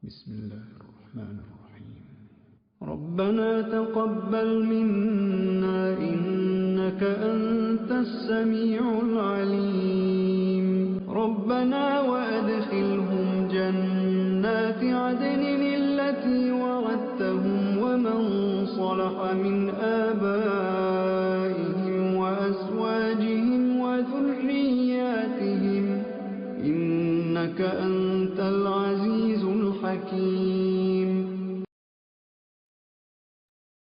بسم الله الرحمن الرحيم. ربنا تقبل منا إنك أنت السميع العليم. ربنا وأدخلهم جنات عدن التي وعدتهم ومن صلح من آبائهم وأزواجهم وذرياتهم إنك أنت العزيز الحكيم.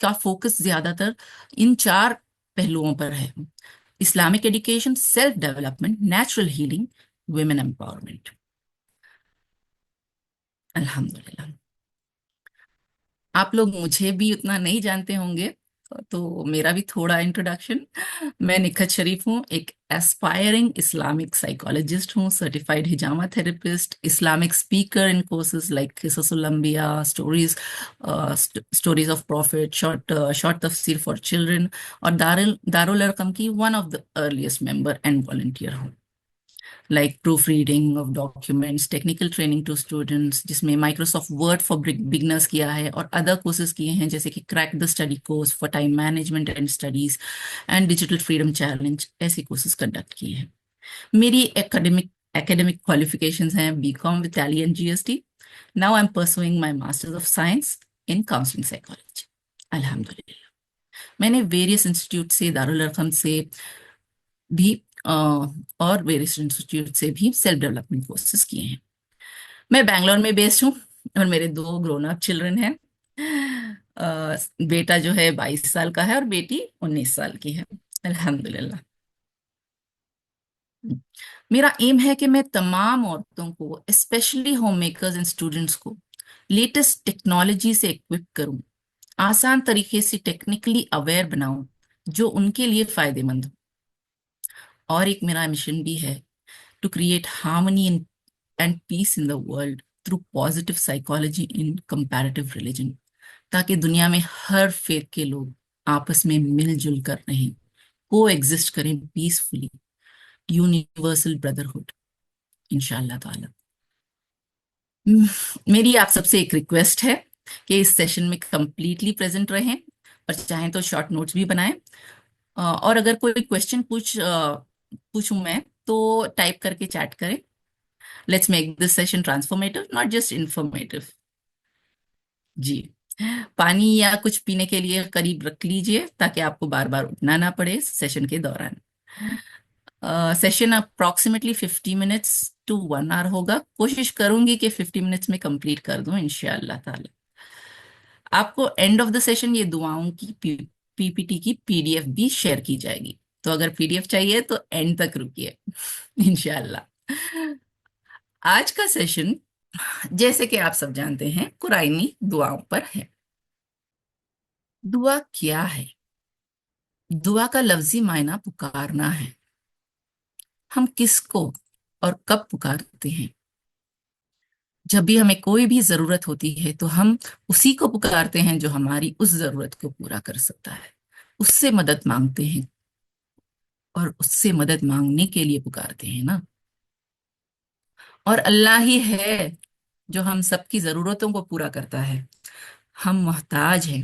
کا فوکس زیادہ تر ان 4 پہلوؤں پر ہے: Islamic education, self development, natural healing, women empowerment. الحمدللہ۔ آپ لوگ مجھے بھی اتنا نہیں جانتے ہوں گے، تو میرا بھی تھوڑا انٹروڈکشن۔ میں نکھت شریف ہوں، ایک ایسپائرنگ اسلامک سائیکالوجسٹ ہوں، سرٹیفائڈ ہجامہ therapist, Islamic speaker in courses like قصص الانبیاء، اسٹوریز آف پروفٹ، شارٹ تفسیر فار چلڈرن، اور دارالارقم کی one of the earliest member and volunteer ہوں، like proofreading of documents, technical training to students جس میں مائکروسافٹ ورڈ فار بگنرس کیا ہے، اور ادر کورسز کیے ہیں جیسے کہ crack the study course for time management and studies and digital freedom challenge, ایسے کورسز کنڈکٹ کیے ہیں۔ میری ایکیڈمک کوالیفیکیشنز ہیں BCom with Tally and GST. Now I'm pursuing my Masters of Science in Counseling Psychology. الحمدللہ۔ میں نے various institute سے، دارالارقم سے بھی اور ویریس انسٹیٹیوٹ سے بھی سیلف ڈیولپمنٹ کورسز کیے ہیں۔ میں بنگلور میں بیسڈ ہوں اور میرے 2 گرون اپ چلڈرن ہیں۔ بیٹا جو ہے 22 سال کا ہے اور بیٹی 19 سال کی ہے، الحمدللہ۔ میرا ایم ہے کہ میں تمام عورتوں کو، specially home makers and students کو، لیٹسٹ ٹیکنالوجی سے اکوپ کروں، آسان طریقے سے ٹیکنیکلی اویئر بناؤں جو ان کے لیے فائدے مند ہو۔ اور ایک میرا مشن بھی ہے to create harmony and peace in the world through positive psychology in comparative religion, تاکہ دنیا میں ہر فیتھ کے لوگ آپس میں مل جل کر رہیں، کو ایگزسٹ کریں پیسفلی، یونیورسل بردرہڈ، انشاءاللہ تعالی۔ میری آپ سب سے ایک ریکویسٹ ہے کہ اس سیشن میں کمپلیٹلی پریزنٹ رہیں، اور چاہیں تو شارٹ نوٹس بھی بنائیں، اور اگر کوئی کوشچن پوچھوں میں تو ٹائپ کر کے چیٹ کریں۔ Let's make this session transformative, not just informative. جی، پانی یا کچھ پینے کے لیے قریب رکھ لیجئے تاکہ آپ کو بار بار اٹھنا نہ پڑے سیشن کے دوران۔ Session approximately 50 minutes to 1 hour ہوگا۔ کوشش کروں گی کہ 50 منٹس میں کمپلیٹ کر دوں انشاءاللہ تعالی۔ آپ کو اینڈ آف دا سیشن یہ دعاؤں کی PPT کی PDF بھی شیئر کی جائے گی، تو اگر PDF چاہیے تو اینڈ تک رکیے انشاءاللہ۔ آج کا سیشن جیسے کہ آپ سب جانتے ہیں قرآنی دعاؤں پر ہے۔ دعا کیا ہے؟ دعا کا لفظی معنی پکارنا ہے۔ ہم کس کو اور کب پکارتے ہیں؟ جب بھی ہمیں کوئی بھی ضرورت ہوتی ہے تو ہم اسی کو پکارتے ہیں جو ہماری اس ضرورت کو پورا کر سکتا ہے، اس سے مدد مانگتے ہیں، اور اس سے مدد مانگنے کے لیے پکارتے ہیں نا۔ اور اللہ ہی ہے جو ہم سب کی ضرورتوں کو پورا کرتا ہے۔ ہم محتاج ہیں،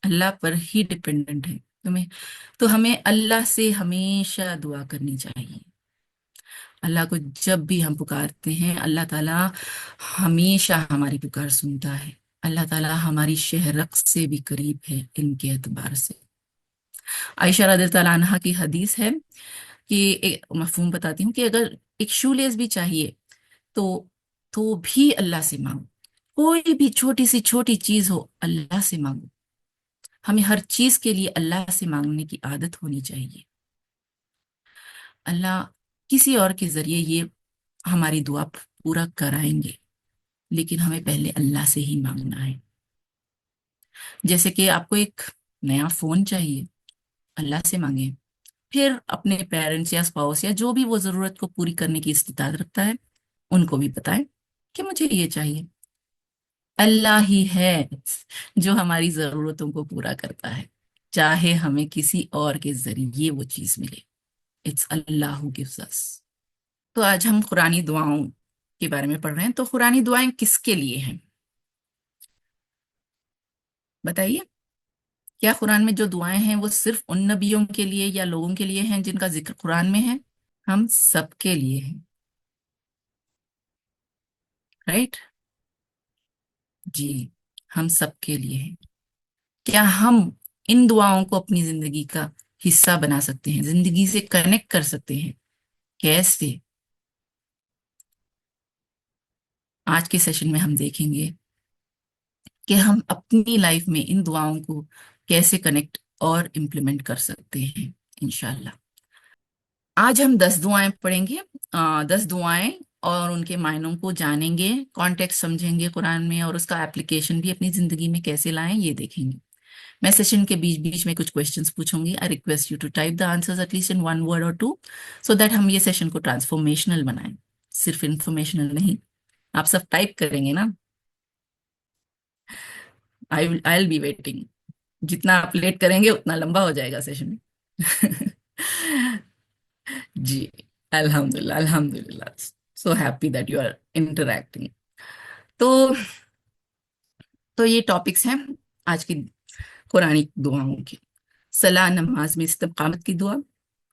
اللہ پر ہی ڈیپینڈنٹ ہیں۔ تو ہمیں اللہ سے ہمیشہ دعا کرنی چاہیے۔ اللہ کو جب بھی ہم پکارتے ہیں، اللہ تعالیٰ ہمیشہ ہماری پکار سنتا ہے۔ اللہ تعالیٰ ہماری شہرق سے بھی قریب ہے ان کے اعتبار سے۔ عائشہ رضی اللہ عنہا کی حدیث ہے کہ ایک مفہوم بتاتی ہوں کہ اگر ایک شو لیس بھی چاہیے تو بھی اللہ سے مانگو، کوئی بھی چھوٹی سی چھوٹی چیز ہو اللہ سے مانگو۔ ہمیں ہر چیز کے لیے اللہ سے مانگنے کی عادت ہونی چاہیے۔ اللہ کسی اور کے ذریعے یہ ہماری دعا پورا کرائیں گے، لیکن ہمیں پہلے اللہ سے ہی مانگنا ہے۔ جیسے کہ آپ کو ایک نیا فون چاہیے، اللہ سے مانگیں، پھر اپنے پیرنٹس یا اسپاؤس یا جو بھی وہ ضرورت کو پوری کرنے کی استطاعت رکھتا ہے ان کو بھی بتائیں کہ مجھے یہ چاہیے۔ اللہ ہی ہے جو ہماری ضرورتوں کو پورا کرتا ہے، چاہے ہمیں کسی اور کے ذریعے وہ چیز ملے۔ It's Allah who gives us۔ تو آج ہم قرآنی دعاؤں کے بارے میں پڑھ رہے ہیں۔ تو قرآنی دعائیں کس کے لیے ہیں بتائیے؟ کیا قرآن میں جو دعائیں ہیں وہ صرف ان نبیوں کے لیے یا لوگوں کے لیے ہیں جن کا ذکر قرآن میں ہے؟ ہم سب کے لیے ہیں، رائٹ؟ جی، ہم سب کے لیے ہیں۔ کیا ہم ان دعاؤں کو اپنی زندگی کا حصہ بنا سکتے ہیں، زندگی سے کنیکٹ کر سکتے ہیں؟ کیسے؟ آج کے سیشن میں ہم دیکھیں گے کہ ہم اپنی لائف میں ان دعاؤں کو کیسے کنیکٹ اور امپلیمنٹ کر سکتے ہیں انشاءاللہ۔ آج ہم 10 دعائیں پڑھیں گے، 10 دعائیں، اور ان کے معنوں کو جانیں گے، کانٹیکٹ سمجھیں گے قرآن میں، اور اس کا اپلیکیشن بھی اپنی زندگی میں کیسے لائیں یہ دیکھیں گے۔ میں سیشن کے بیچ بیچ میں کچھ کوشچنس پوچھوں گی۔ I request you to type the answers at least in 1 word or 2 so that ہم یہ سیشن کو ٹرانسفارمیشنل بنائیں، صرف انفارمیشنل نہیں۔ آپ سب ٹائپ کریں گے نا؟ آئی ول بی ویٹنگ۔ جتنا آپ لیٹ کریں گے اتنا لمبا ہو جائے گا سیشن۔ جی، الحمد للہ الحمد للہ، so happy that you are interacting. تو یہ ٹاپکس ہیں آج کی قرآن دعاؤں کی۔ صلاح نماز میں استقامت کی دعا،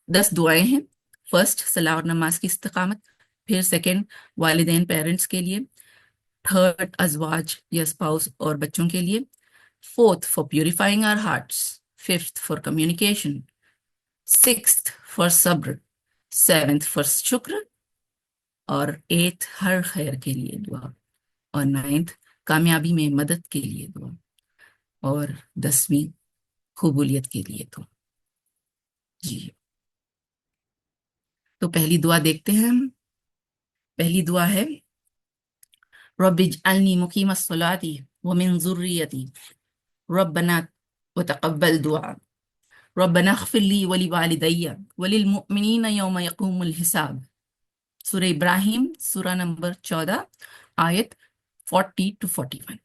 10 دعائیں ہیں۔ فرسٹ، صلاح اور نماز کی استقامت۔ پھر سیکنڈ، والدین پیرنٹس کے لیے۔ تھرڈ، ازواج یا اسپاؤس اور بچوں کے لیے۔ Fourth, for purifying our hearts. Fifth, for communication. Sixth, for صبر۔ سیونتھ، فار شکر۔ اور ایٹھ، ہر خیر کے لیے دعا۔ اور نائنتھ، کامیابی میں مدد کے لیے دعا۔ اور 10ویں، قبولیت کے لیے دعا۔ جی، تو پہلی دعا دیکھتے ہیں ہم۔ پہلی دعا ہے رب اجعلنی مقیم الصلاۃ ومن ذریتی ربنا وتقبل دعا ربنا اغفر لی ولوالدی وللمؤمنین یوم یقوم الحساب۔ سورہ ابراہیم، سورہ نمبر 14، آیت 40 to 41۔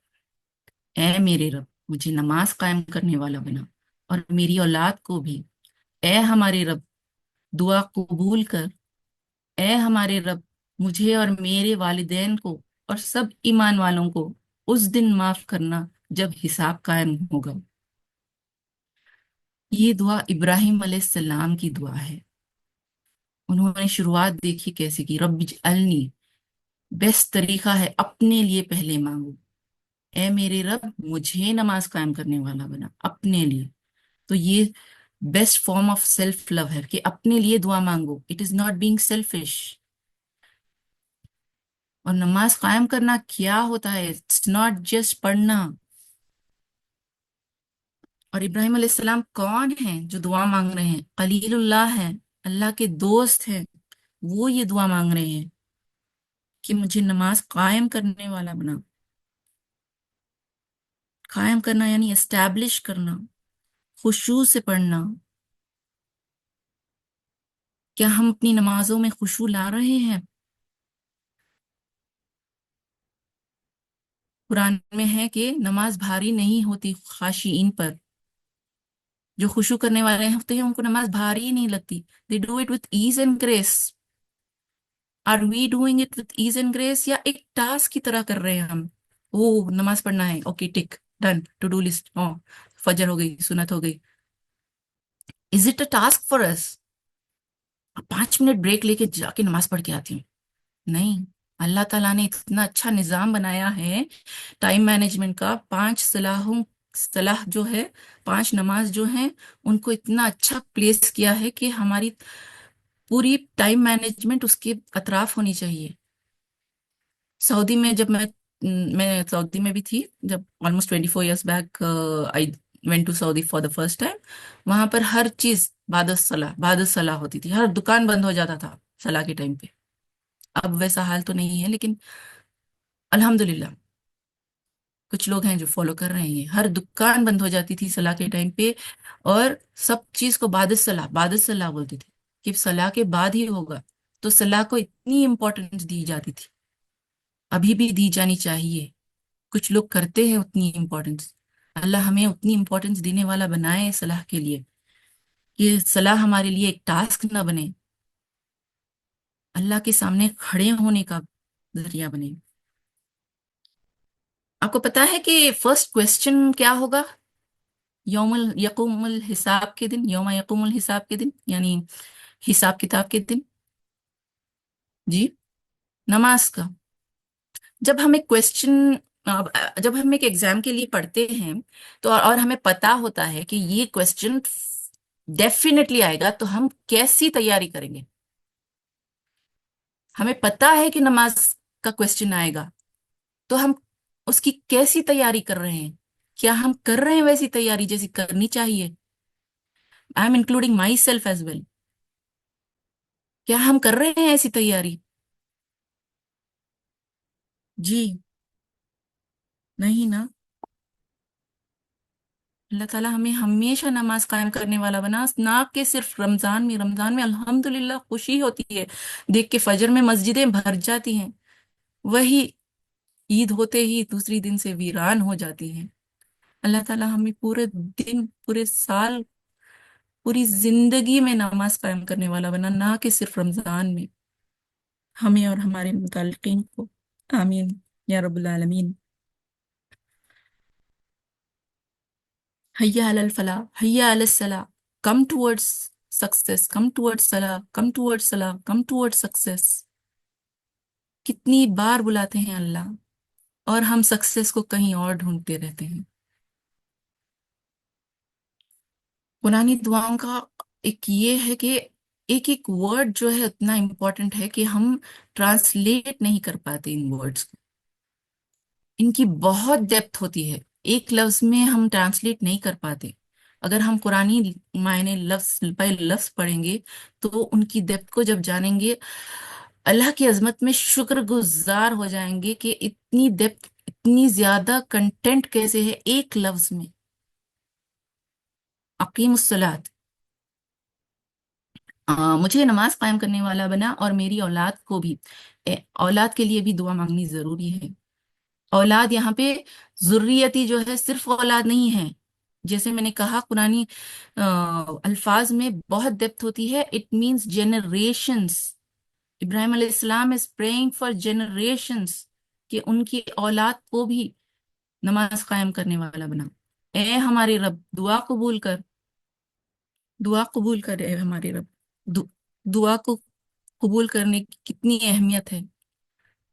اے میرے رب، مجھے نماز قائم کرنے والا بنا اور میری اولاد کو بھی۔ اے ہمارے رب، دعا قبول کر۔ اے ہمارے رب، مجھے اور میرے والدین کو اور سب ایمان والوں کو اس دن معاف کرنا جب حساب قائم ہوگا۔ یہ دعا ابراہیم علیہ السلام کی دعا ہے۔ انہوں نے شروعات دیکھی کیسے کی، رب اجعلنی، بیسٹ طریقہ ہے اپنے لیے پہلے مانگو۔ اے میرے رب، مجھے نماز قائم کرنے والا بنا اپنے لیے۔ تو یہ best form of self love ہے کہ اپنے لیے دعا مانگو۔ It is not being selfish. اور نماز قائم کرنا کیا ہوتا ہے؟ اٹس ناٹ جسٹ پڑھنا۔ اور ابراہیم علیہ السلام کون ہیں جو دعا مانگ رہے ہیں؟ خلیل اللہ ہیں، اللہ کے دوست ہیں۔ وہ یہ دعا مانگ رہے ہیں کہ مجھے نماز قائم کرنے والا بنا۔ قائم کرنا یعنی اسٹیبلش کرنا، خشوع سے پڑھنا۔ کیا ہم اپنی نمازوں میں خشوع لا رہے ہیں؟ قرآن میں ہے کہ نماز بھاری نہیں ہوتی خاشعین پر۔ جو خشوع کرنے والے ہوتے ہیں ان کو نماز بھاری ہی نہیں لگتی۔ They do it with ease and grace. Are we doing it with ease and grace یا ایک ٹاسک کی طرح کر رہے ہیں ہم؟ نماز پڑھنا ہے، okay tick done, to do list, فجر ہو گئی، سنت ہو گئی۔ Is it a task for us؟ 5 minute break لے کے جا کے نماز پڑھ کے آتی ہوں؟ نہیں، اللہ تعالیٰ نے اتنا اچھا نظام بنایا ہے ٹائم مینجمنٹ کا۔ 5 صلاح جو ہے، 5 نماز جو ہیں، ان کو اتنا اچھا پلیس کیا ہے کہ ہماری پوری ٹائم مینجمنٹ اس کے اطراف ہونی چاہیے۔ سعودی میں جب میں سعودی میں بھی تھی، جب almost 24 years back I went to Saudi for the first time. وہاں پر ہر چیز بعد الصلاح ہوتی تھی، ہر دکان بند ہو جاتا تھا صلاح کے ٹائم پہ۔ اب ویسا حال تو نہیں ہے، لیکن الحمدللہ کچھ لوگ ہیں جو فالو کر رہے ہیں۔ ہر دکان بند ہو جاتی تھی صلاح کے ٹائم پہ، اور سب چیز کو بعد الصلاح بولتے تھے کہ صلاح کے بعد ہی ہوگا۔ تو صلاح کو اتنی امپورٹنس دی جاتی تھی، ابھی بھی دی جانی چاہیے۔ کچھ لوگ کرتے ہیں اتنی امپورٹنس۔ اللہ ہمیں اتنی امپورٹنس دینے والا بنائے صلاح کے لیے، کہ صلاح ہمارے لیے ایک ٹاسک نہ بنے، اللہ کے سامنے کھڑے ہونے کا ذریعہ بنے۔ آپ کو پتا ہے کہ فرسٹ کوسچن کیا ہوگا یقوم الحساب کے دن، یوم یقوم الحساب کے دن، یعنی حساب کتاب کے دن؟ جی، نماز کا۔ جب ہم ایک ایگزام کے لیے پڑھتے ہیں تو اور ہمیں پتا ہوتا ہے کہ یہ کوسچن ڈیفینیٹلی آئے گا، تو ہم کیسی تیاری کریں گے؟ ہمیں پتا ہے کہ نماز کا کوسچن آئے گا، تو ہم اس کی کیسی تیاری کر رہے ہیں؟ کیا ہم کر رہے ہیں ویسی تیاری جیسی کرنی چاہیے؟ I am including myself as well. کیا ہم کر رہے ہیں ایسی تیاری؟ جی نہیں نا. اللہ تعالیٰ ہمیں ہمیشہ نماز قائم کرنے والا بنا، نہ کہ صرف رمضان میں. رمضان میں الحمدللہ خوشی ہوتی ہے دیکھ کے فجر میں مسجدیں بھر جاتی ہیں، وہی عید ہوتے ہی دوسری دن سے ویران ہو جاتی ہیں. اللہ تعالیٰ ہمیں پورے دن، پورے سال، پوری زندگی میں نماز قائم کرنے والا بنا، نہ کہ صرف رمضان میں. ہمیں اور ہمارے متعلقین کو آمین یا رب العالمین. حیا علی الفلاح، حیا علی الصلاح، کم ٹورڈز سکسیس، کم ٹورڈز صلاح، کم ٹورڈز صلاح، کم ٹورڈز سکسیس. کتنی بار بلاتے ہیں اللہ، اور ہم سکسیس کو کہیں اور ڈھونڈتے رہتے ہیں. قرآنی دعاؤں کا ایک یہ ہے کہ ایک ایک ورڈ جو ہے اتنا امپورٹنٹ ہے کہ ہم ٹرانسلیٹ نہیں کر پاتے ان ورڈز کو. ان کی بہت ڈیپتھ ہوتی ہے، ایک لفظ میں ہم ٹرانسلیٹ نہیں کر پاتے. اگر ہم قرآنی معنی لفظ پہ لفظ پڑھیں گے تو ان کی ڈیپتھ کو جب جانیں گے، اللہ کی عظمت میں شکر گزار ہو جائیں گے کہ اتنی ڈیپتھ، اتنی زیادہ کنٹینٹ کیسے ہے ایک لفظ میں. اقیم الصلاۃ، مجھے نماز قائم کرنے والا بنا اور میری اولاد کو بھی. اولاد کے لیے بھی دعا مانگنی ضروری ہے. اولاد یہاں پہ ذریتی جو ہے صرف اولاد نہیں ہے. جیسے میں نے کہا قرآنی الفاظ میں بہت ڈیپتھ ہوتی ہے. It means generations. ابراہیم علیہ السلام از پریئنگ فار جنریشنز کہ ان کی اولاد کو بھی نماز قائم کرنے والا بنا. اے ہمارے رب، دعا قبول کر، دعا قبول کر. اے ہمارے رب، دعا کو قبول کرنے کی کتنی اہمیت ہے.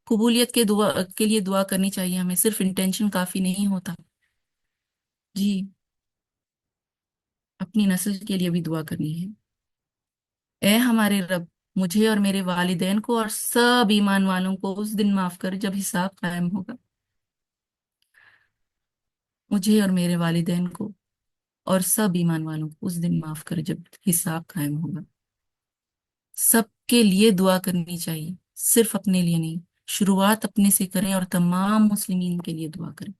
قبولیت کے دعا کے لیے دعا کرنی چاہیے ہمیں، صرف انٹینشن کافی نہیں ہوتا. جی، اپنی نسل کے لیے بھی دعا کرنی ہے. اے ہمارے رب، مجھے اور میرے والدین کو اور سب ایمان والوں کو اس دن معاف کر جب حساب قائم ہوگا. مجھے اور میرے والدین کو اور سب ایمان والوں کو اس دن معاف کر جب حساب قائم ہوگا. سب کے لیے دعا کرنی چاہیے، صرف اپنے لیے نہیں. شروعات اپنے سے کریں اور تمام مسلمین کے لیے دعا کریں،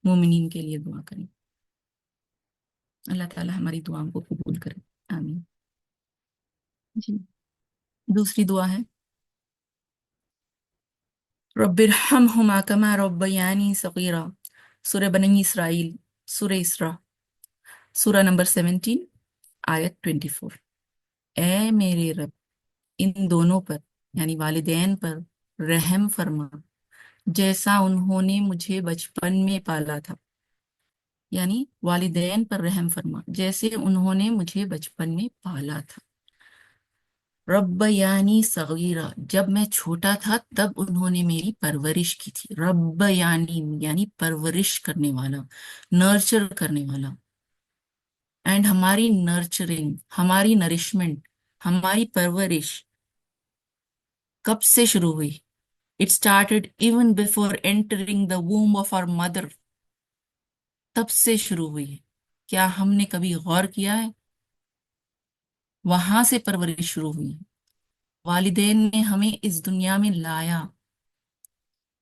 مومنین کے لیے دعا کریں. اللہ تعالی ہماری دعاؤں کو قبول کرے، آمین. جی، دوسری دعا ہے رب ارحمہما کما ربیانی صغیرا، سورہ بنی اسرائیل، سورہ اسراء، سورہ نمبر 17، آیت 24. اے میرے رب، ان دونوں پر یعنی والدین پر رحم فرما جیسا انہوں نے مجھے بچپن میں پالا تھا. یعنی والدین پر رحم فرما جیسے انہوں نے مجھے بچپن میں پالا تھا. رب یعنی صغیرہ، جب میں چھوٹا تھا تب انہوں نے میری پرورش کی تھی. رب یعنی پرورش کرنے والا، نرچر کرنے والا. اینڈ ہماری نرچرنگ، ہماری نرشمنٹ، ہماری پرورش کب سے شروع ہوئی؟ It started even before entering the womb of our mother. تب سے شروع ہوئی ہے. کیا ہم نے کبھی غور کیا ہے؟ وہاں سے پرورش شروع ہوئی ہے. والدین نے ہمیں اس دنیا میں لایا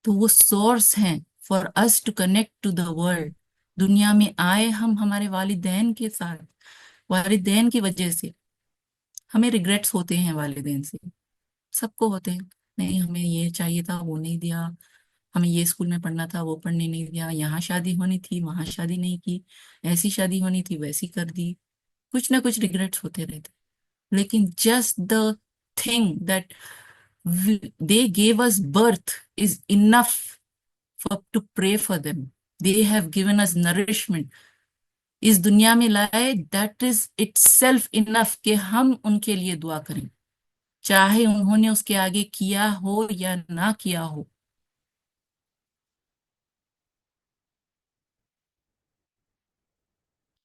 تو وہ سورس ہیں for us to connect to the world. دنیا میں آئے ہم ہمارے والدین کے ساتھ. والدین کی وجہ سے ہمیں ریگریٹس ہوتے ہیں، والدین سے سب کو ہوتے ہیں. نہیں، ہمیں یہ چاہیے تھا، وہ نہیں دیا. ہمیں یہ اسکول میں پڑھنا تھا، وہ پڑھنے نہیں دیا. یہاں شادی ہونی تھی، وہاں شادی نہیں کی. ایسی شادی ہونی تھی، ویسی کر دی. کچھ نہ کچھ ریگریٹس ہوتے رہتے. لیکن just the thing that they give us birth is enough to pray for them. They have given us nourishment. اس دنیا میں لائے، that is itself enough کہ ہم ان کے لیے دعا کریں، چاہے انہوں نے اس کے آگے کیا ہو یا نہ کیا ہو.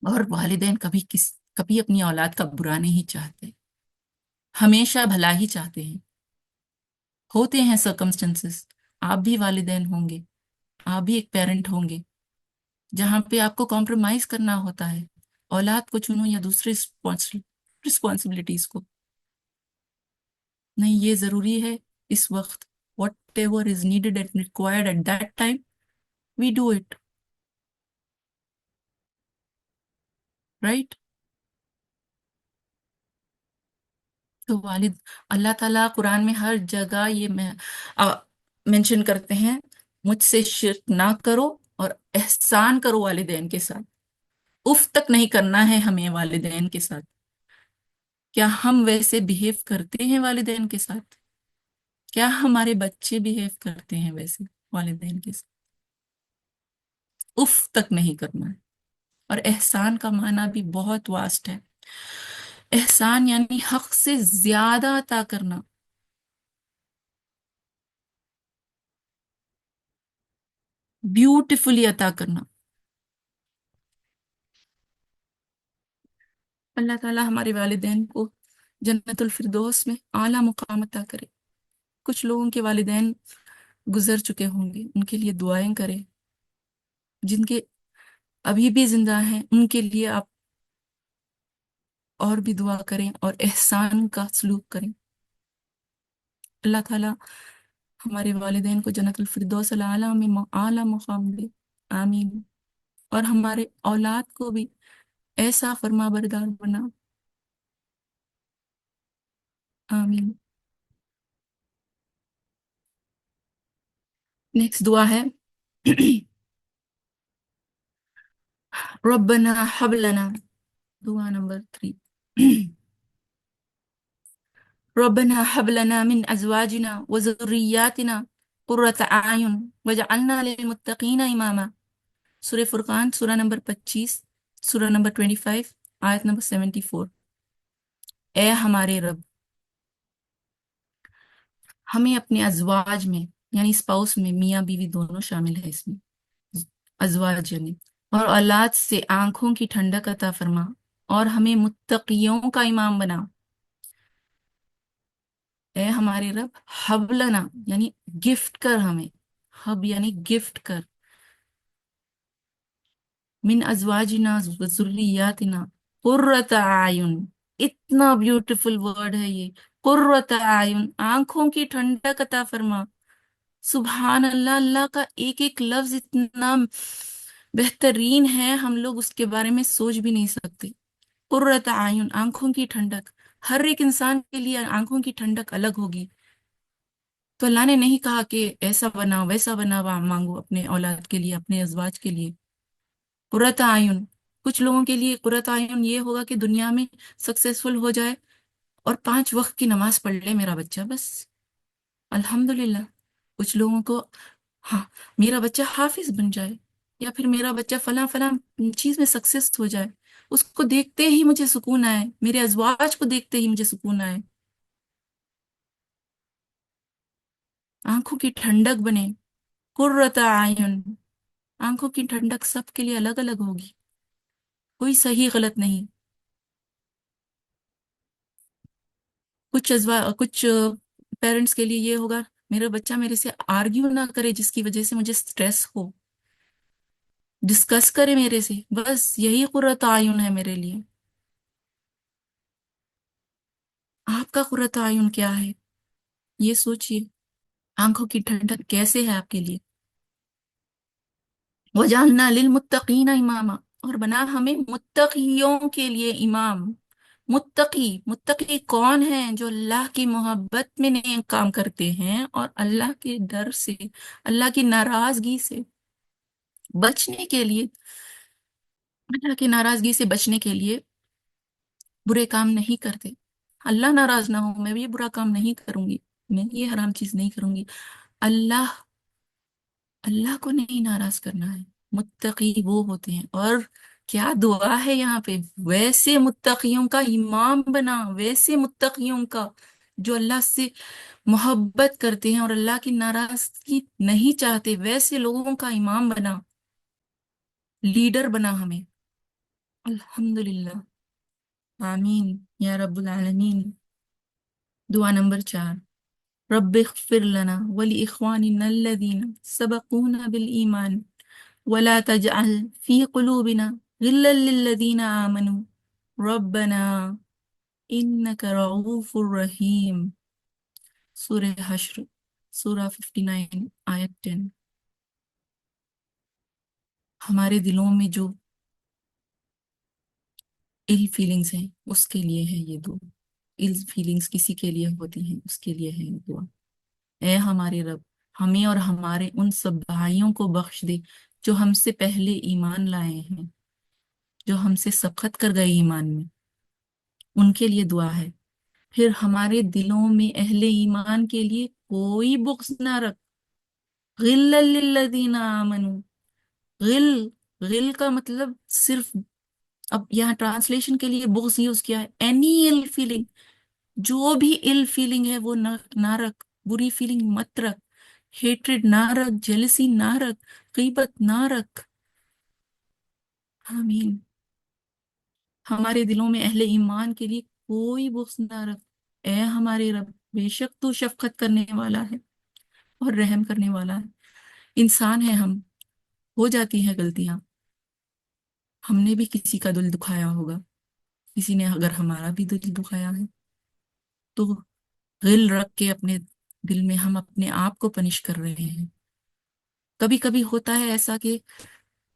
اور والدین کبھی اپنی اولاد کا برا نہیں چاہتے، ہمیشہ بھلا ہی چاہتے ہیں. ہوتے ہیں سرکمسٹنسز، آپ بھی والدین ہوں گے، آپ بھی ایک پیرنٹ ہوں گے جہاں پہ آپ کو کمپرومائز کرنا ہوتا ہے، اولاد کو چنو یا دوسرے رسپانسبلٹیز کو. نہیں، یہ ضروری ہے اس وقت. Whatever is needed and required at that time we do it, right. تو والد، اللہ تعالیٰ قرآن میں ہر جگہ یہ مینشن کرتے ہیں، مجھ سے شرک نہ کرو اور احسان کرو والدین کے ساتھ. اف تک نہیں کرنا ہے ہمیں والدین کے ساتھ. کیا ہم ویسے بہیو کرتے ہیں والدین کے ساتھ؟ کیا ہمارے بچے بہیو کرتے ہیں ویسے والدین کے ساتھ؟ اف تک نہیں کرنا ہے. اور احسان کا معنی بھی بہت واسٹ ہے. احسان یعنی حق سے زیادہ عطا کرنا. بیوٹیفلی عطا کرنا. اللہ تعالیٰ ہمارے والدین کو جنت الفردوس میں اعلیٰ مقام عطا کرے. کچھ لوگوں کے والدین گزر چکے ہوں گے، ان کے لیے دعائیں کریں. جن کے ابھی بھی زندہ ہیں ان کے لیے آپ اور بھی دعا کریں اور احسان کا سلوک کریں. اللہ تعالیٰ ہمارے والدین کو جنت الفردوس الاعلیٰ میں اعلیٰ مقام دے. آمین. اور ہمارے اولاد کو بھی ایسا فرما بردار بنا. آمین. نیکسٹ دعا ہے ربنا حب لنا. دعا نمبر 3. ربنا حب لنا من ازواجنا وذرياتنا قرة اعین واجعلنا للمتقین اماما. سورہ فرقان، سورہ نمبر 25، سورہ نمبر 25، آیت نمبر 74. اے ہمارے رب، ہمیں اپنے ازواج میں یعنی اسپاؤس میں، میاں بیوی دونوں شامل ہے اس میں، ازواج یعنی، اور اولاد سے آنکھوں کی ٹھنڈک عطا فرما اور ہمیں متقیوں کا امام بنا. اے ہمارے رب، حب لنا یعنی گفٹ کر ہمیں، حب یعنی گفٹ کر، من ازواجنا وذریاتنا قرۃ اعین. اتنا بیوٹیفل ورڈ ہے یہ، قرۃ اعین، آنکھوں کی ٹھنڈک عطا فرما. سبحان اللہ، اللہ کا ایک ایک لفظ اتنا بہترین ہے، ہم لوگ اس کے بارے میں سوچ بھی نہیں سکتے. قرۃ اعین، آنکھوں کی ٹھنڈک. ہر ایک انسان کے لیے آنکھوں کی ٹھنڈک الگ ہوگی. تو اللہ نے نہیں کہا کہ ایسا بنا ویسا بنا مانگو اپنے اولاد کے لیے، اپنے ازواج کے لیے. قرۃ اعین، کچھ لوگوں کے لیے قرۃ اعین یہ ہوگا کہ دنیا میں سکسیسفل ہو جائے اور 5 وقت کی نماز پڑھ لے میرا بچہ، بس الحمدللہ. کچھ لوگوں کو ہاں، میرا بچہ حافظ بن جائے، یا پھر میرا بچہ فلاں فلاں چیز میں سکسیس ہو جائے، اس کو دیکھتے ہی مجھے سکون آئے، میرے ازواج کو دیکھتے ہی مجھے سکون آئے، آنکھوں کی ٹھنڈک بنے. قرۃ اعین، آنکھوں کی ٹھنڈک سب کے لیے الگ الگ ہوگی، کوئی صحیح غلط نہیں. کچھ پیرنٹس کے لیے یہ ہوگا، میرا بچہ میرے سے آرگیو نہ کرے جس کی وجہ سے مجھے سٹریس ہو، ڈسکس کرے میرے سے، بس یہی قرۃ اعین ہے میرے لیے. آپ کا قرۃ اعین کیا ہے؟ یہ سوچئے، آنکھوں کی ٹھنڈک کیسے ہے آپ کے لیے. وَجَعَلْنَا لِلْمُتَّقِينَ إِمَامًا، اور بنا ہمیں متقیوں کے لیے امام. متقی کون ہیں؟ جو اللہ کی محبت میں نیک کام کرتے ہیں اور اللہ کے ڈر سے، اللہ کی ناراضگی سے بچنے کے لیے، اللہ کی ناراضگی سے بچنے کے لیے برے کام نہیں کرتے. اللہ ناراض نہ ہو، میں بھی یہ برا کام نہیں کروں گی، میں یہ حرام چیز نہیں کروں گی. اللہ اللہ کو نہیں ناراض کرنا ہے. متقی وہ ہوتے ہیں. اور کیا دعا ہے یہاں پہ، ویسے متقیوں کا امام بنا، ویسے متقیوں کا جو اللہ سے محبت کرتے ہیں اور اللہ کی ناراضگی نہیں چاہتے، ویسے لوگوں کا امام بنا، لیڈر بنا ہمیں. الحمدللہ. آمین یا رب العالمین. دعا نمبر 4. رب اغفر لنا ولإخواننا الذين سبقونا بالإيمان ولا تجعل في قلوبنا غلا للذين آمنوا ربنا إنك رؤوف رحيم. سورہ حشر، سورہ 59 آیت 10. ہمارے دلوں میں جو ill فیلنگز ہیں اس کے لیے ہے یہ دعا. ill فیلنگز کسی کے لیے ہوتی ہیں اس کے لیے ہے یہ دعا. اے ہمارے رب، ہمیں اور ہمارے ان سب بھائیوں کو بخش دے جو ہم سے پہلے ایمان لائے ہیں، جو ہم سے سبقت کر گئے ایمان میں، ان کے لیے دعا ہے. پھر ہمارے دلوں میں اہل ایمان کے لیے کوئی بغض نہ رکھ. غل للذین آمنوا، غل، غل کا مطلب صرف، اب یہاں ٹرانسلیشن کے لیے بغض یوز کیا ہے. اینی ill فیلنگ، جو بھی ill فیلنگ ہے وہ نہ رکھ، بری فیلنگ مت رکھ، ہیٹریڈ نہ رکھ، جیلسی نہ رکھ، غیبت نہ رکھ. آمین. ہمارے دلوں میں اہل ایمان کے لیے کوئی بغض نہ رکھ. اے ہمارے رب، بے شک تو شفقت کرنے والا ہے اور رحم کرنے والا ہے. انسان ہے ہم، ہو جاتی ہیں غلطیاں. ہم نے بھی کسی کا دل دکھایا ہوگا، کسی نے اگر ہمارا بھی دل دکھایا ہے تو غل رکھ کے اپنے دل میں ہم اپنے آپ کو پنش کر رہے ہیں. کبھی کبھی ہوتا ہے ایسا کہ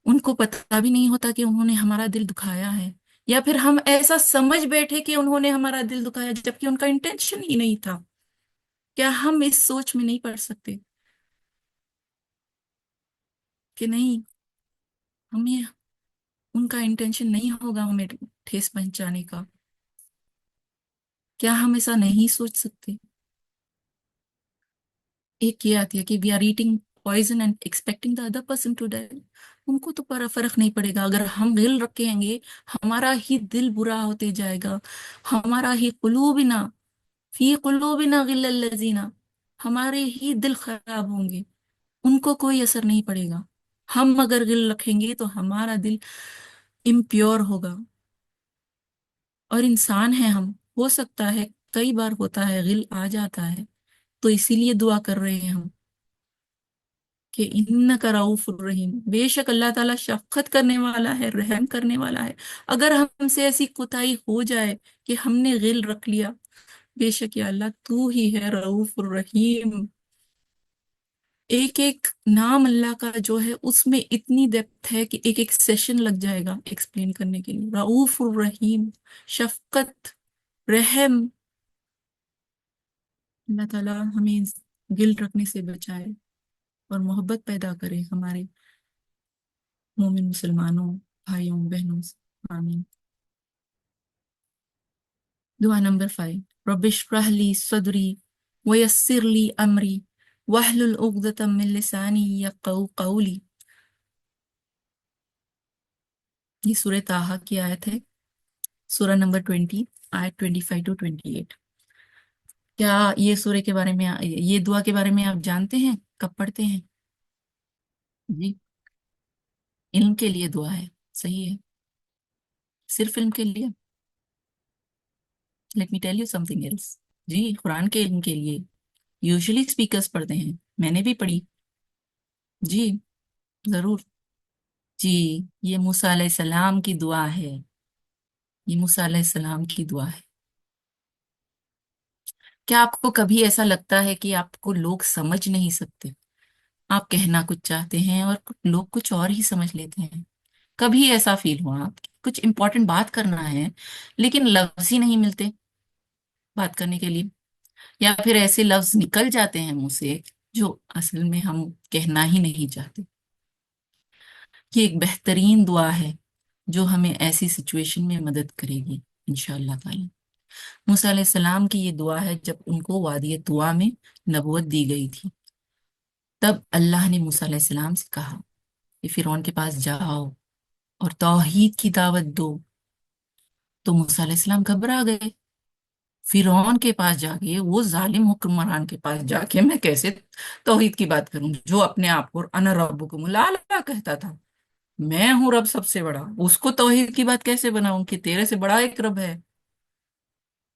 ان کو پتہ بھی نہیں ہوتا کہ انہوں نے ہمارا دل دکھایا ہے، یا پھر ہم ایسا سمجھ بیٹھے کہ انہوں نے ہمارا دل دکھایا جبکہ ان کا انٹینشن ہی نہیں تھا. کیا ہم اس سوچ میں نہیں پڑ سکتے کہ نہیں، ہمیں ان کا انٹینشن نہیں ہوگا ہمیں ٹھیس پہنچانے کا؟ کیا ہم ایسا نہیں سوچ سکتے؟ ایک یہ آتی ہے کہ we are eating poison and expecting the other person to die. ان کو تو فرق نہیں پڑے گا. اگر ہم غل رکھیں گے ہمارا ہی دل برا ہوتے جائے گا. ہمارا ہی قلوبنا فی قلوبنا غل الذین، ہمارے ہی دل خراب ہوں گے، ان کو کوئی اثر نہیں پڑے گا. ہم اگر غل رکھیں گے تو ہمارا دل امپیور ہوگا. اور انسان ہے ہم، ہو سکتا ہے کئی بار ہوتا ہے غل آ جاتا ہے، تو اسی لیے دعا کر رہے ہیں ہم کہ انک رؤوف الرحیم، بے شک اللہ تعالیٰ شفقت کرنے والا ہے، رحم کرنے والا ہے. اگر ہم سے ایسی کوتاہی ہو جائے کہ ہم نے غل رکھ لیا، بے شک یا اللہ تو ہی ہے رؤوف الرحیم. ایک ایک نام اللہ کا جو ہے اس میں اتنی ڈیپتھ ہے کہ ایک ایک سیشن لگ جائے گا ایکسپلین کرنے کے لیے. رؤوف الرحیم، شفقت، رحم. اللہ تعالیٰ ہمیں گل رکھنے سے بچائے اور محبت پیدا کرے ہمارے مومن مسلمانوں بھائیوں بہنوں سے. آمین. دعا نمبر 5. رب اشرح لی صدری ویسر لی امری واحلل عقدۃ من لسانی یفقہوا قولی. یہ سورہ طٰہٰ کی آیت ہے، سورہ نمبر 20 آیت 25 to 28. کیا یہ سورہ کے بارے میں، یہ دعا کے بارے میں آپ جانتے ہیں؟ کب پڑھتے ہیں؟ جی، علم کے لیے دعا ہے، صحیح ہے، صرف علم کے لیے. Let me tell you something else. جی، قرآن کے علم کے لیے یوزلی اسپیکرز پڑھتے ہیں، میں نے بھی پڑھی. جی ضرور. جی، یہ موسیٰ علیہ السلام کی دعا ہے، یہ موسیٰ علیہ السلام کی دعا ہے. کیا آپ کو کبھی ایسا لگتا ہے کہ آپ کو لوگ سمجھ نہیں سکتے؟ آپ کہنا کچھ چاہتے ہیں اور لوگ کچھ اور ہی سمجھ لیتے ہیں. کبھی ایسا فیل ہوا آپ کچھ امپورٹنٹ بات کرنا ہے لیکن لفظ ہی نہیں ملتے بات کرنے کے لیے، یا پھر ایسے لفظ نکل جاتے ہیں منہ سے جو اصل میں ہم کہنا ہی نہیں چاہتے؟ یہ ایک بہترین دعا ہے جو ہمیں ایسی سچویشن میں مدد کرے گی انشاءاللہ تعالی. موسیٰ علیہ السلام کی یہ دعا ہے جب ان کو وادی طویٰ میں نبوت دی گئی تھی. تب اللہ نے موسیٰ علیہ السلام سے کہا کہ فرعون کے پاس جاؤ اور توحید کی دعوت دو. تو موسیٰ علیہ السلام گھبرا گئے. فرعون کے پاس جا کے، وہ ظالم حکمران کے پاس جا کے میں کیسے توحید کی بات کروں، جو اپنے آپ کو انا ربکم الاعلی کہتا تھا، میں ہوں رب سب سے بڑا، اس کو توحید کی بات کیسے بناؤں کہ تیرے سے بڑا ایک رب ہے.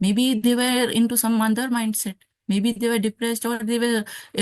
Maybe they were into some other mindset. Maybe they were depressed or they were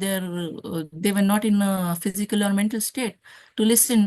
they were not in a physical or mental state to listen,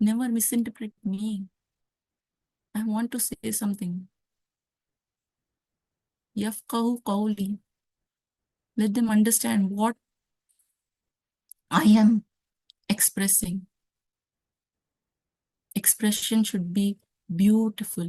never misinterpret me, I want to say something. Yafqahu qawli. Let them understand what I am expressing. Expression should be beautiful.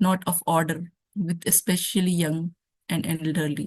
not of order, with especially young and elderly.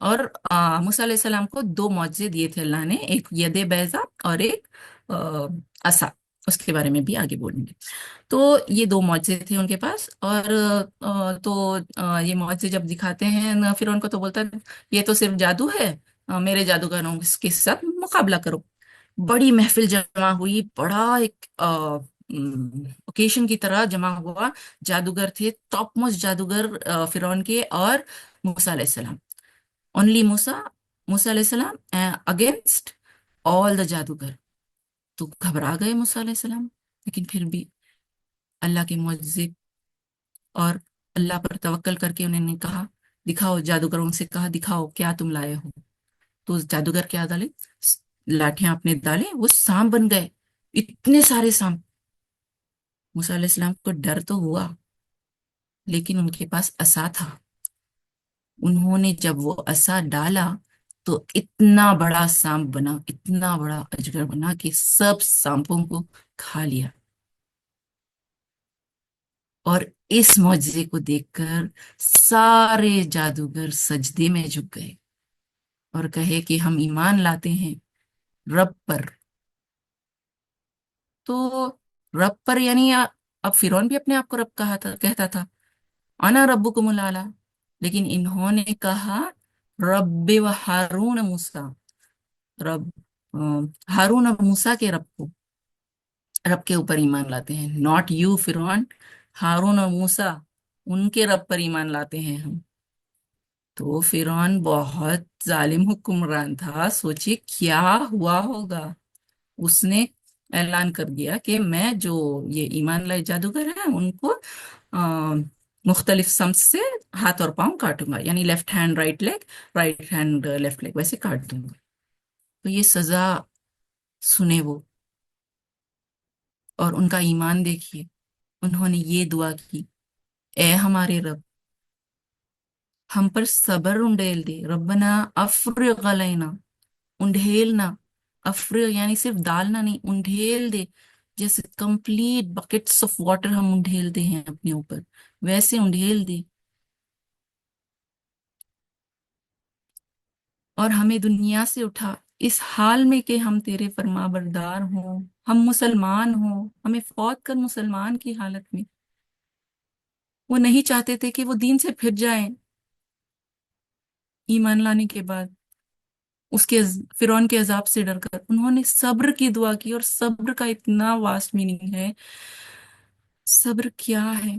اور موسیٰ علیہ السلام کو دو معجزے دیے تھے اللہ نے، ایک ید بیضا اور ایک آ، عصا، اس کے بارے میں بھی آگے بولیں گے۔ تو یہ دو معجزے تھے ان کے پاس، اور یہ معجزے جب دکھاتے ہیں پھر ان کو تو بولتا ہے یہ تو صرف جادو ہے، میرے جادوگروں کے ساتھ مقابلہ کرو۔ بڑی محفل جمع ہوئی، بڑا ایک اوکیشن کی طرح جمع ہوا، جادوگر تھے، ٹاپ موسٹ جادوگر فرعون کے اور موسیٰ علیہ السلام، اونلی موسیٰ علیہ السلام اگینسٹ آل دا جادوگر۔ تو گھبرا گئے موسیٰ علیہ السلام، لیکن پھر بھی اللہ کے معجزے اور اللہ پر توکل کر کے انہوں نے کہا دکھاؤ، جادوگروں سے کہا دکھاؤ کیا تم لائے ہو۔ تو جادوگر کیا ڈالے، لاٹھیاں اپنے ڈالے، وہ سانپ بن گئے، اتنے سارے سانپ۔ موسیٰ علیہ السلام کو ڈر تو ہوا، لیکن ان کے پاس عصا تھا، انہوں نے جب وہ عصا ڈالا تو اتنا بڑا سانپ بنا، اتنا بڑا اجگر بنا کہ سب سانپوں کو کھا لیا۔ اور اس معجزے کو دیکھ کر سارے جادوگر سجدے میں جھک گئے اور کہے کہ ہم ایمان لاتے ہیں رب پر۔ تو رب پر یعنی اب فرعون بھی اپنے آپ کو رب کہتا تھا، انا ربکم الاعلی، لیکن انہوں نے کہا رب و ہارون موسیٰ، رب ہارون اور موسیٰ کے رب کو، رب کے اوپر ایمان لاتے ہیں، ناٹ یو فرعون، ہارون اور موسیٰ ان کے رب پر ایمان لاتے ہیں ہم۔ تو فرعون بہت ظالم حکمران تھا، سوچے کیا ہوا ہوگا۔ اس نے اعلان کر دیا کہ میں جو یہ ایمان لائے جادوگر ہیں ان کو مختلف سمت سے ہاتھ اور پاؤں کاٹوں گا، یعنی left hand right league, right hand left league, ویسے کاٹ دوں گا۔ تو یہ سزا سنے وہ، اور ان کا ایمان دیکھیے، انہوں نے یہ دعا کی، اے ہمارے رب ہم پر صبر انڈیل دے، ربنا افرغ علینا، انڈھیلنا، افرغ یعنی صرف ڈالنا نہیں، انڈھیل دے، جیسے کمپلیٹ بکٹس آف واٹر ہم انڈھیلتے ہیں اپنے اوپر، ویسے انڈھیل دے، اور ہمیں دنیا سے اٹھا اس حال میں کہ ہم تیرے فرما بردار ہوں، ہم مسلمان ہوں، ہمیں فوت کر مسلمان کی حالت میں۔ وہ نہیں چاہتے تھے کہ وہ دین سے پھر جائیں ایمان لانے کے بعد، اس کے فرعون کے عذاب سے ڈر کر انہوں نے صبر کی دعا کی، اور صبر کا اتنا واسٹ میننگ ہے۔ صبر کیا ہے؟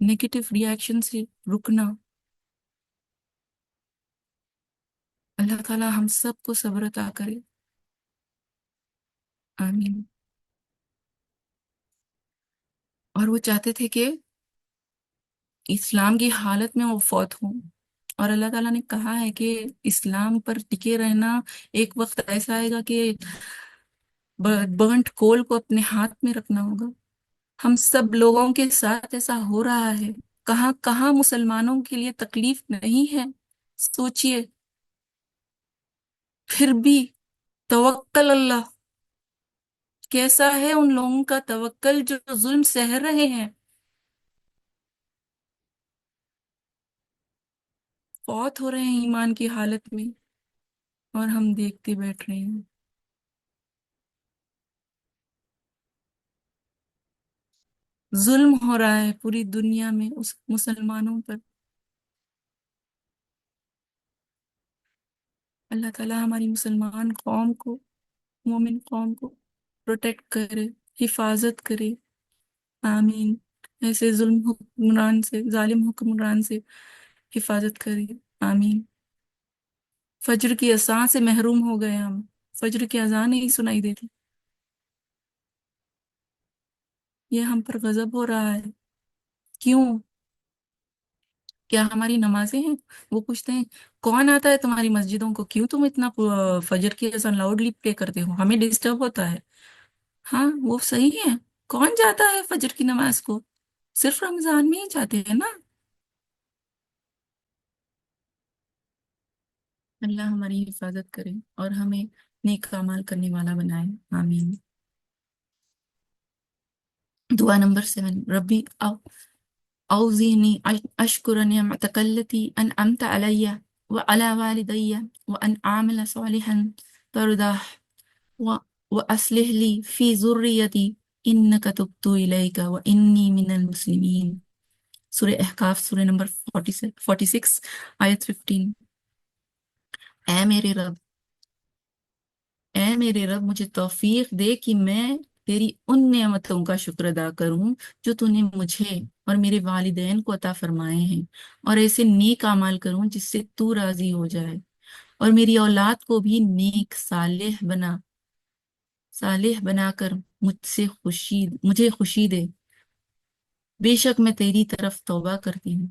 نیگیٹو ری ایکشن سے رکنا۔ اللہ تعالی ہم سب کو صبر عطا کرے، آمین۔ اور وہ چاہتے تھے کہ اسلام کی حالت میں وہ فوت ہوں، اور اللہ تعالیٰ نے کہا ہے کہ اسلام پر ٹکے رہنا ایک وقت ایسا آئے گا کہ برنٹ کول کو اپنے ہاتھ میں رکھنا ہوگا۔ ہم سب لوگوں کے ساتھ ایسا ہو رہا ہے، کہاں کہاں مسلمانوں کے لیے تکلیف نہیں ہے، سوچئے، پھر بھی توکل اللہ، کیسا ہے ان لوگوں کا توکل جو ظلم سہ رہے ہیں، فوت ہو رہے ہیں ایمان کی حالت میں، اور ہم دیکھتے بیٹھ رہے ہیں۔ ظلم ہو رہا ہے پوری دنیا میں اس مسلمانوں پر۔ اللہ تعالیٰ ہماری مسلمان قوم کو، مومن قوم کو پروٹیکٹ کرے، حفاظت کرے، آمین۔ ایسے ظلم حکمران سے، ظالم حکمران سے حفاظت کرے، آمین۔ فجر کی اذان سے محروم ہو گئے ہم، فجر کی اذان نہیں سنائی دیتی، یہ ہم پر غضب ہو رہا ہے۔ کیوں؟ کیا ہماری نمازیں ہیں؟ وہ پوچھتے ہیں کون آتا ہے تمہاری مسجدوں کو، کیوں تم اتنا فجر کی اذان لاؤڈلی پلے کرتے ہو، ہمیں ڈسٹرب ہوتا ہے۔ ہاں وہ صحیح ہے، کون جاتا ہے فجر کی نماز کو؟ صرف رمضان میں ہی جاتے ہیں نا۔ اللہ ہماری حفاظت کرے اور ہمیں نیک اعمال کرنے والا بنائے، آمین۔ دعا نمبر 7، ربی اوزینی اشکر نعمتک التی انعمت علیہ وعلى والدي وأن أعمل صالحا ترضاه و- وأصلح لي في ذريتي إنك تبت إليك وإني من المسلمين. سورہ احقاف سورہ نمبر 46 آیت 15۔ اے میرے رب، اے میرے رب، مجھے توفیق دے کہ میں تیری ان نعمتوں کا شکر ادا کروں جو تو نے مجھے اور میرے والدین کو عطا فرمائے ہیں، اور ایسے نیک اعمال کروں جس سے تو راضی ہو جائے، اور میری اولاد کو بھی نیک صالح بنا کر مجھے خوشی دے۔ بے شک میں تیری طرف توبہ کرتی ہوں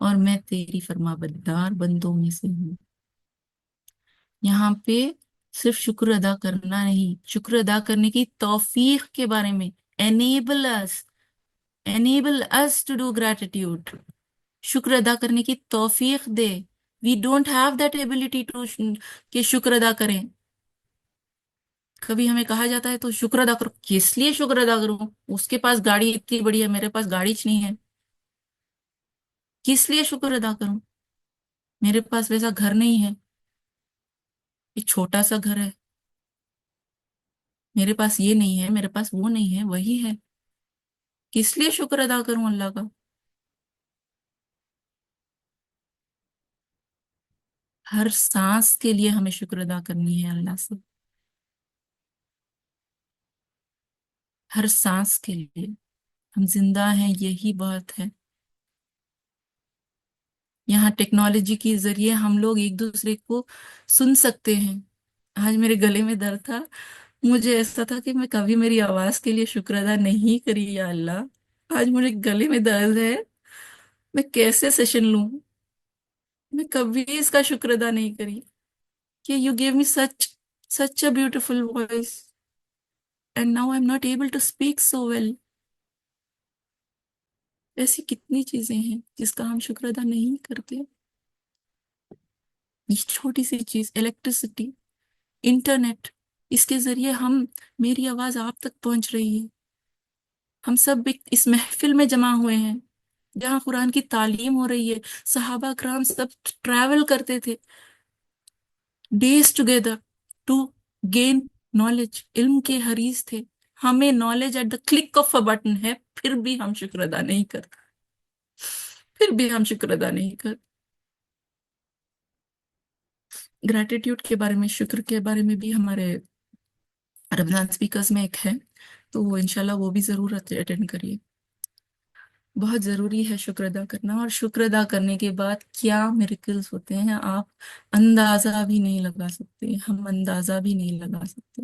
اور میں تیری فرما بردار بندوں میں سے ہوں۔ یہاں پہ صرف شکر ادا کرنا نہیں، شکر ادا کرنے کی توفیق کے بارے میں enable us to do gratitude، شکر ادا کرنے کی توفیق دے۔ we don't have that ability to کہ شکر ادا کریں۔ کبھی ہمیں کہا جاتا ہے تو شکر ادا کرو، کس لیے شکر ادا کروں؟ اس کے پاس گاڑی اتنی بڑی ہے، میرے پاس گاڑی نہیں ہے، کس لیے شکر ادا کروں؟ میرے پاس ویسا گھر نہیں ہے، ایک چھوٹا سا گھر ہے، میرے پاس یہ نہیں ہے، میرے پاس وہ نہیں ہے، وہی ہے، کس لیے شکر ادا کروں اللہ کا؟ ہر سانس کے لیے ہمیں شکر ادا کرنی ہے اللہ سے، ہر سانس کے لیے ہم زندہ ہیں، یہی بات ہے۔ یہاں ٹیکنالوجی کے ذریعے ہم لوگ ایک دوسرے کو سن سکتے ہیں۔ آج میرے گلے میں درد تھا، مجھے ایسا تھا کہ میں کبھی میری آواز کے لیے شکر ادا نہیں کری، یا اللہ آج مجھے گلے میں درد ہے، میں کیسے سیشن لوں؟ میں کبھی اس کا شکر ادا نہیں کری کہ you give me such a beautiful voice and now I'm not able to speak so well۔ ایسی کتنی چیزیں ہیں جس کا ہم شکر ادا نہیں کرتے۔ یہ چھوٹی سی چیز، الیکٹریسٹی، انٹرنیٹ، اس کے ذریعے میری آواز آپ تک پہنچ رہی ہے۔ ہم سب اس محفل میں جمع ہوئے ہیں جہاں قرآن کی تعلیم ہو رہی ہے۔ صحابہ کرام سب ٹریول کرتے تھے days together to gain knowledge, علم کے حریص تھے۔ ہمیں knowledge at the click of a button ہے، پھر بھی ہم شکر ادا نہیں کرتے، پھر بھی ہم شکر ادا نہیں کرتے۔ گریٹیٹیوڈ کے بارے میں، شکر کے بارے میں بھی ہمارے رمضان سپیکرز میں ایک ہے، تو وہ انشاءاللہ وہ بھی ضرور اٹینڈ کریے۔ بہت ضروری ہے شکر ادا کرنا، اور شکر ادا کرنے کے بعد کیا میریکلز ہوتے ہیں آپ اندازہ بھی نہیں لگا سکتے، ہم اندازہ بھی نہیں لگا سکتے۔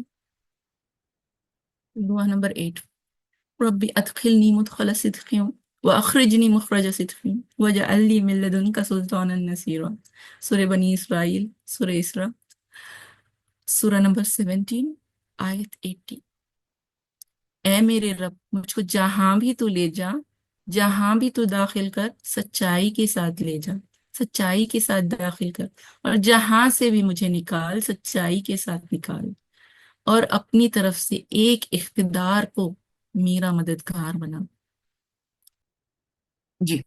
دعا نمبر 8، ربی ادخلنی مدخل صدق واخرجنی مخرج صدق واجعل لی من لدنک سلطانا نصیرا۔ سورہ بنی اسرائیل، سورہ اسراء، سورہ نمبر 17 آیت 80۔ اے میرے رب، مجھ کو جہاں بھی تو لے جا، جہاں بھی تو داخل کر، سچائی کے ساتھ لے جا، سچائی کے ساتھ داخل کر، اور جہاں سے بھی مجھے نکال، سچائی کے ساتھ نکال، اور اپنی طرف سے ایک اقتدار کو میرا مددگار بنا۔ جی،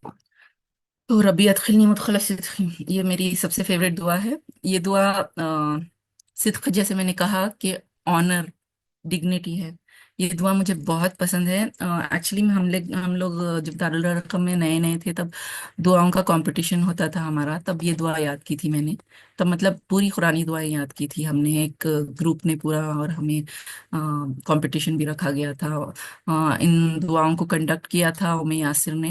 تو ربی ادخلنی مدخل صدق، یہ میری سب سے فیوریٹ دعا ہے۔ یہ دعا صدق، جیسے میں نے کہا کہ آنر، ڈگنیٹی ہے، یہ دعا مجھے بہت پسند ہے۔ ایکچولی میں ہم لوگ جب دارالرقم میں نئے نئے تھے، تب دعاؤں کا کمپٹیشن ہوتا تھا ہمارا، تب یہ دعا یاد کی تھی میں نے، تب مطلب پوری قرآنی دعائیں یاد کی تھی ہم نے، ایک گروپ نے پورا، اور ہمیں کمپٹیشن بھی رکھا گیا تھا۔ ان دعاؤں کو کنڈکٹ کیا تھا امی یاسر نے،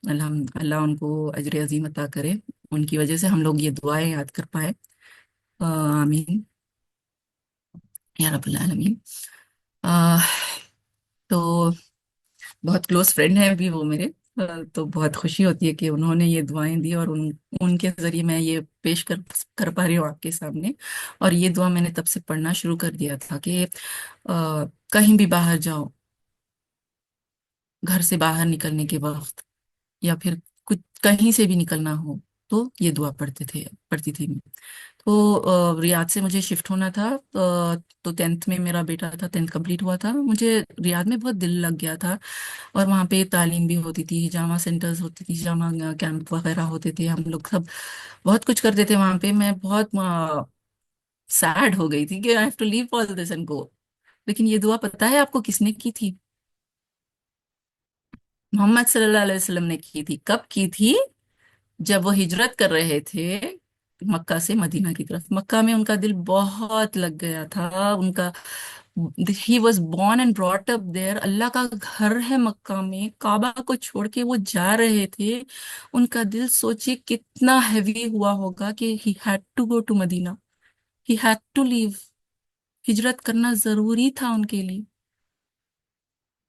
اللہ ان کو اجر عظیم عطا کرے، ان کی وجہ سے ہم لوگ یہ دعائیں یاد کر پائے۔ آمین یا رب العالمین۔ تو بہت کلوز فرینڈ ہیں ابھی وہ میرے، تو بہت خوشی ہوتی ہے کہ انہوں نے یہ دعائیں دی، اور ان کے ذریعے میں یہ پیش کر پا رہی ہوں آپ کے سامنے۔ اور یہ دعا میں نے تب سے پڑھنا شروع کر دیا تھا کہ کہیں بھی باہر جاؤ، گھر سے باہر نکلنے کے وقت، یا پھر کچھ کہیں سے بھی نکلنا ہو، تو یہ دعا پڑھتی تھی میں۔ تو ریاض سے مجھے شفٹ ہونا تھا، تو 10th میں میرا بیٹا تھا، 10th کمپلیٹ ہوا تھا، مجھے ریاض میں بہت دل لگ گیا تھا، اور وہاں پہ تعلیم بھی ہوتی تھی، جامعہ سینٹرز ہوتی تھی، جامعہ کیمپ وغیرہ ہوتے تھے، ہم لوگ سب بہت کچھ کرتے تھے وہاں پہ۔ میں بہت سیڈ ہو گئی تھی کہ I have to leave all this and go, لیکن یہ دعا پتہ ہے آپ کو کس نے کی تھی؟ محمد صلی اللہ علیہ وسلم نے کی تھی۔ کب کی تھی؟ جب وہ ہجرت کر رہے تھے مکہ سے مدینہ کی طرف۔ مکہ میں ان کا دل بہت لگ گیا تھا، ان کا he was born and brought up there, Allah کا گھر ہے مکہ میں، کعبہ کو چھوڑ کے وہ جا رہے تھے، ان کا دل سوچے کتنا ہیوی ہوا ہوگا کہ he had to go to Madina, he had to leave, ہجرت کرنا ضروری تھا ان کے لیے،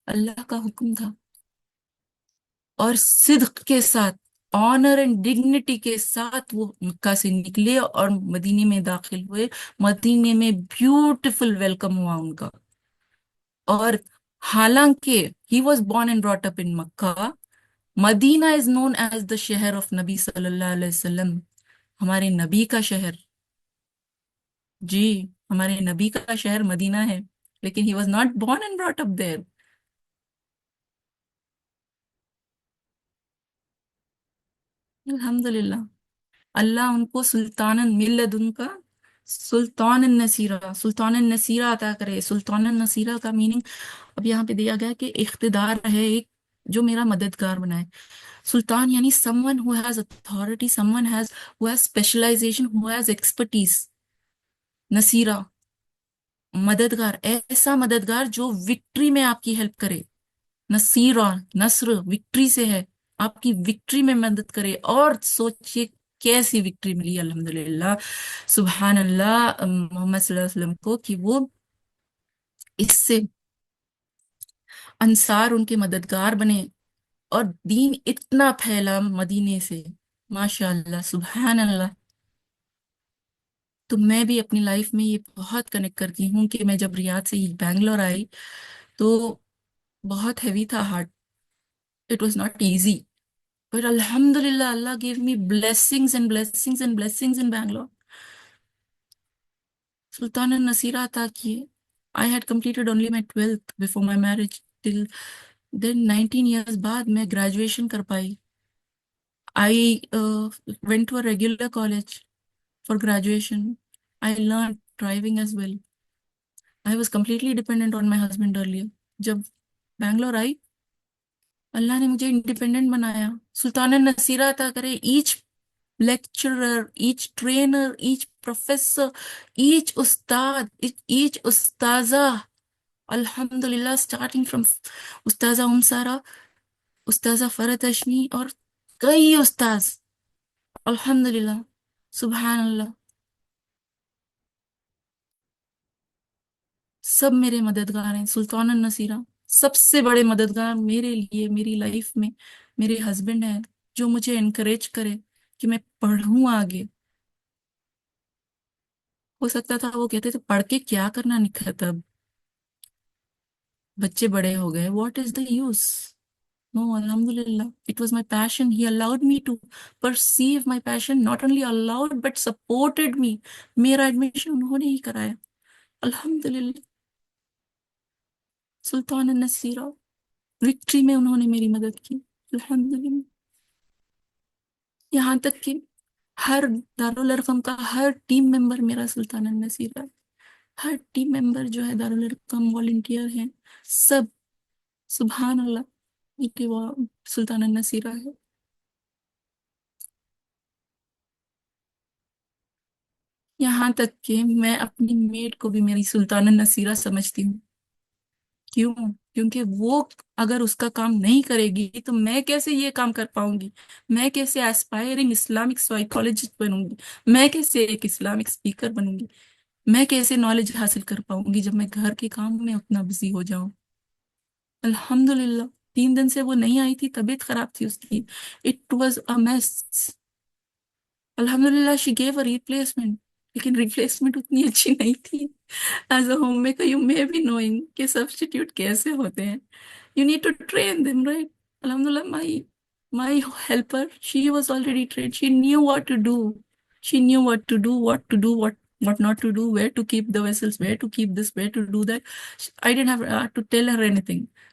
اللہ کا حکم تھا، اور صدق کے ساتھ، آنر اینڈ ڈگنیٹی کے ساتھ وہ مکہ سے نکلے اور مدینے میں داخل ہوئے۔ مدینے میں بیوٹیفل ویلکم ہوا ان کا، اور حالانکہ he was born and brought up in Mecca, Medina is known as the شہر آف نبی صلی اللہ علیہ وسلم، ہمارے نبی کا شہر، جی ہمارے نبی کا شہر مدینہ ہے، لیکن he was not born and brought up there. الحمدللہ، اللہ ان کو سلطان ملت ان کا سلطان النصیرہ، سلطان النصیرہ عطا کرے۔ سلطان النصیرہ کا میننگ اب یہاں پہ دیا گیا کہ اقتدار ہے ایک جو میرا مددگار بنائے۔ سلطان یعنی someone who has authority, someone who has specialization, who has expertise۔ نصیرہ مددگار، ایسا مددگار جو وکٹری میں آپ کی ہیلپ کرے۔ نصیرہ، نصر وکٹری سے ہے، آپ کی وکٹری میں مدد کرے۔ اور سوچئے کیسی وکٹری ملی الحمدللہ، سبحان اللہ، محمد صلی اللہ علیہ وسلم کو، کہ وہ اس سے انصار ان کے مددگار بنے، اور دین اتنا پھیلا مدینے سے، ماشاء اللہ سبحان اللہ۔ تو میں بھی اپنی لائف میں یہ بہت کنیکٹ کرتی ہوں کہ میں جب ریاض سے بینگلور آئی تو بہت ہیوی تھا heart, it was not easy, but الحمدللہ اللہ gave me blessings and blessings and blessings in Bangalore۔ سلطان النصیرہ عطا کیے۔ I had completed only my 12th before my marriage، till then 19 years بعد میں گریجویشن کر پائی۔ I went to a regular college for graduation۔ I learned driving as well۔ I was completely dependent on my husband earlier۔ جب بینگلور آئی اللہ نے مجھے independent بنایا۔ سلطان النصیرہ عطا کرے، each lecturer, each trainer, each professor, each استاد، ایچ استاذہ، الحمدللہ، اسٹارٹنگ فرام استاذہ سارا، استاذہ فرحت ہاشمی، اور کئی استاذ، الحمدللہ سبحان اللہ، سب میرے مددگار ہیں۔ سلطان النصیرہ سب سے بڑے مددگار میرے لیے میری لائف میں میرے ہسبینڈ ہیں، جو مجھے انکریج کرے کہ میں پڑھوں آگے۔ ہو سکتا تھا وہ کہتے تھے پڑھ کے کیا کرنا نکھتا، اب بچے بڑے ہو گئے، what is the use? No, الحمدللہ، it was my passion, he allowed me to pursue my passion, not only allowed but supported me. میرا ایڈمیشن انہوں نے ہی کرایا، الحمدللہ، سلطان النصیرہ، وکٹری میں انہوں نے میری مدد کی، الحمدللہ۔ یہاں تک کہ ہر دارالارقم کا ہر ٹیم ممبر میرا سلطان النصیرہ ہے، ہر ٹیم ممبر جو ہے دارالارقم والنٹیئر ہیں، سب سبحان اللہ کہ وہ سلطان النصیرہ ہے۔ یہاں تک کہ میں اپنی میڈ کو بھی میری سلطان النصیرہ سمجھتی ہوں۔ کیوں؟ کیونکہ وہ اگر اس کا کام نہیں کرے گی تو میں کیسے یہ کام کر پاؤں گی؟ میں کیسے ایسپائرنگ اسلامک سائیکالوجسٹ بنوں گی؟ میں کیسے ایک اسلامک اسپیکر بنوں گی؟ میں کیسے نالج حاصل کر پاؤں گی جب میں گھر کے کام میں اتنا بزی ہو جاؤں؟ الحمدللہ 3 دن سے وہ نہیں آئی تھی، طبیعت خراب تھی اس کی، اٹ واز اے میس۔ الحمدللہ شی گیو اے ریپلیسمنٹ، لیکن ریپلیسمنٹ اتنی اچھی نہیں تھی۔ As a home maker you may be knowing کہ سبسٹیٹیوٹ کیسے ہوتے ہیں، you need to train them, right? الحمدللہ my My helper, she was already trained. She knew what to do. She knew what to do, what not to do, where to keep the vessels, where to keep this, where to do that. I didn't have to tell her anything.